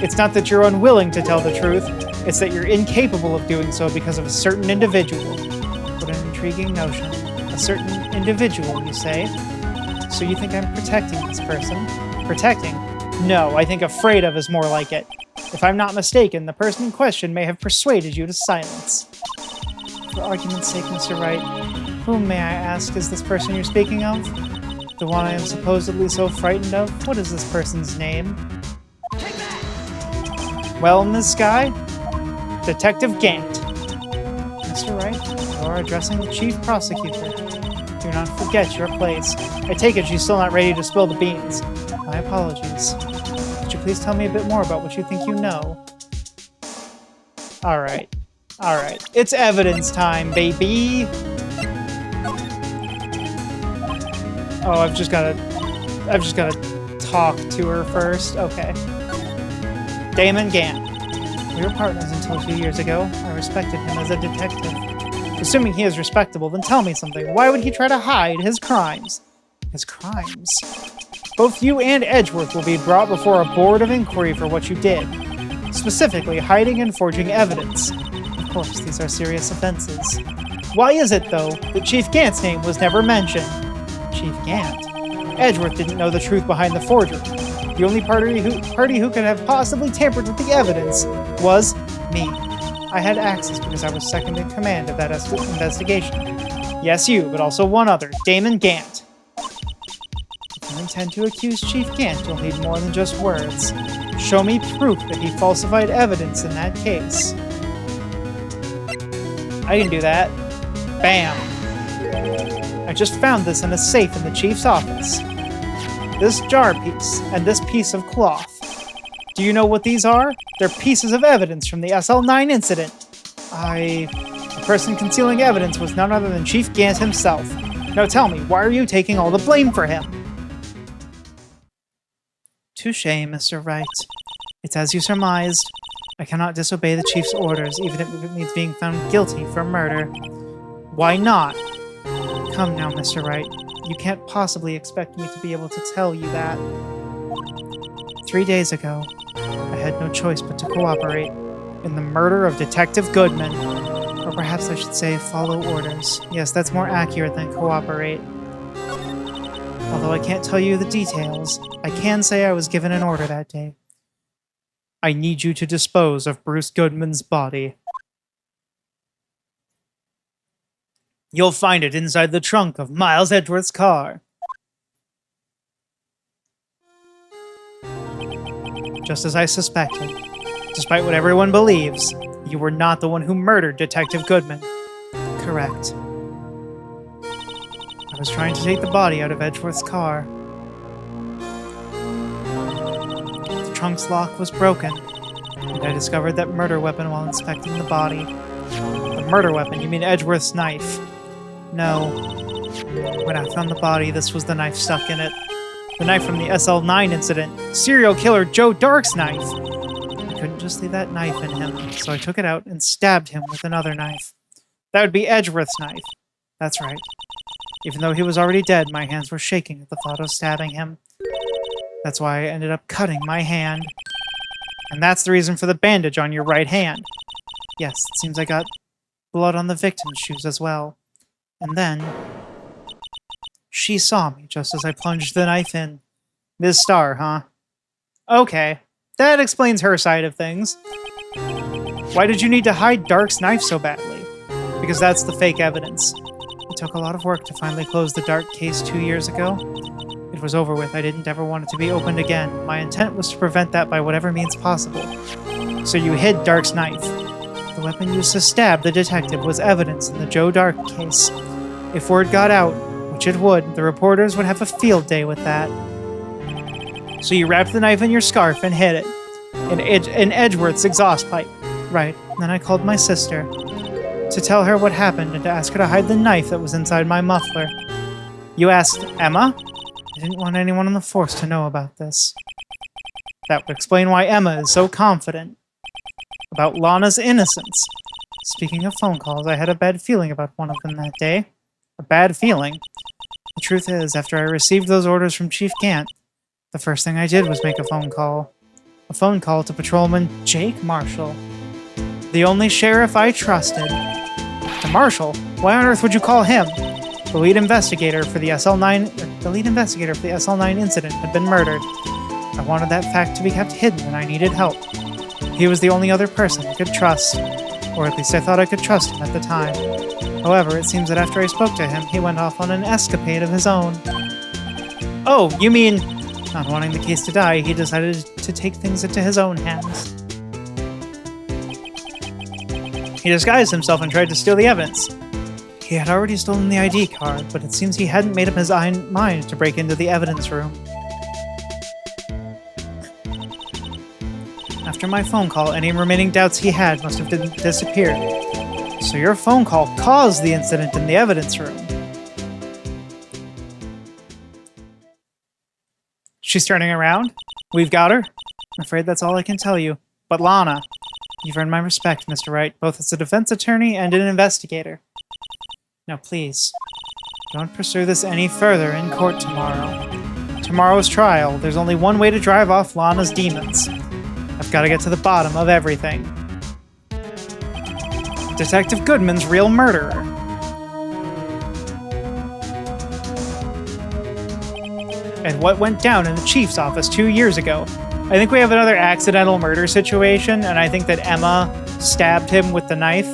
It's not that you're unwilling to tell the truth, it's that you're incapable of doing so because of a certain individual. What an intriguing notion. A certain individual, you say? So you think I'm protecting this person? Protecting? No, I think afraid of is more like it. If I'm not mistaken, the person in question may have persuaded you to silence. For argument's sake, Mr. Wright, whom, may I ask, is this person you're speaking of? The one I am supposedly so frightened of? What is this person's name? Well, in this guy, Detective Gant. Mr. Wright, you are addressing the Chief Prosecutor. Do not forget your place. I take it she's still not ready to spill the beans. My apologies. Could you please tell me a bit more about what you think you know? Alright. Alright. It's evidence time, baby! Oh, I've just gotta talk to her first. Okay. Damon Gant. We were partners until 2 years ago. I respected him as a detective. Assuming he is respectable, then tell me something. Why would he try to hide his crimes? His crimes? Both you and Edgeworth will be brought before a board of inquiry for what you did. Specifically, hiding and forging evidence. Of course, these are serious offenses. Why is it, though, that Chief Gant's name was never mentioned? Chief Gant? Edgeworth didn't know the truth behind the forgery. The only party who could have possibly tampered with the evidence was me. I had access because I was second in command of that investigation. Yes, you, but also one other, Damon Gant. If you intend to accuse Chief Gant, you'll need more than just words. Show me proof that he falsified evidence in that case. I can do that. Bam. I just found this in a safe in the Chief's office. This jar piece and this piece of cloth. Do you know what these are? They're pieces of evidence from the SL9 incident. The person concealing evidence was none other than Chief Gant himself. Now tell me, why are you taking all the blame for him? Touché, Mr. Wright. It's as you surmised. I cannot disobey the Chief's orders, even if it means being found guilty for murder. Why not? Come now, Mr. Wright. You can't possibly expect me to be able to tell you that. 3 days ago, I had no choice but to cooperate in the murder of Detective Goodman. Or perhaps I should say follow orders. Yes, that's more accurate than cooperate. Although I can't tell you the details, I can say I was given an order that day. I need you to dispose of Bruce Goodman's body. You'll find it inside the trunk of Miles Edgeworth's car. Just as I suspected. Despite what everyone believes, you were not the one who murdered Detective Goodman. Correct. I was trying to take the body out of Edgeworth's car. The trunk's lock was broken, and I discovered that murder weapon while inspecting the body. The murder weapon? You mean Edgeworth's knife? No. When I found the body, this was the knife stuck in it. The knife from the SL9 incident. Serial killer Joe Dark's knife. I couldn't just leave that knife in him, so I took it out and stabbed him with another knife. That would be Edgeworth's knife. That's right. Even though he was already dead, my hands were shaking at the thought of stabbing him. That's why I ended up cutting my hand. And that's the reason for the bandage on your right hand. Yes, it seems I got blood on the victim's shoes as well. And then she saw me just as I plunged the knife in. Ms. Starr, huh? Okay, that explains her side of things. Why did you need to hide Dark's knife so badly? Because that's the fake evidence. It took a lot of work to finally close the Dark case 2 years ago. It was over with. I didn't ever want it to be opened again. My intent was to prevent that by whatever means possible. So you hid Dark's knife. The weapon used to stab the detective was evidence in the Joe Dark case. If word got out, which it would, the reporters would have a field day with that. So you wrapped the knife in your scarf and hid it. In Edgeworth's exhaust pipe. Right. Then I called my sister to tell her what happened and to ask her to hide the knife that was inside my muffler. You asked Emma? I didn't want anyone on the force to know about this. That would explain why Emma is so confident about Lana's innocence. Speaking of phone calls, I had a bad feeling about one of them that day. A bad feeling? The truth is, after I received those orders from Chief Gant, the first thing I did was make a phone call. A phone call to Patrolman Jake Marshall. The only sheriff I trusted. The Marshal? Why on earth would you call him? The lead investigator for the SL9 incident had been murdered. I wanted that fact to be kept hidden and I needed help. He was the only other person I could trust, or at least I thought I could trust him at the time. However, it seems that after I spoke to him, he went off on an escapade of his own. Oh, you mean, not wanting the case to die, he decided to take things into his own hands. He disguised himself and tried to steal the evidence. He had already stolen the ID card, but it seems he hadn't made up his mind to break into the evidence room. After my phone call, any remaining doubts he had must have disappeared. So your phone call caused the incident in the evidence room. She's turning around? We've got her? I'm afraid that's all I can tell you. But Lana, you've earned my respect, Mr. Wright, both as a defense attorney and an investigator. Now please, don't pursue this any further in court tomorrow. Tomorrow's trial, there's only one way to drive off Lana's demons. I've got to get to the bottom of everything. Detective Goodman's real murderer. And what went down in the chief's office 2 years ago. I think we have another accidental murder situation, and I think that Emma stabbed him with the knife.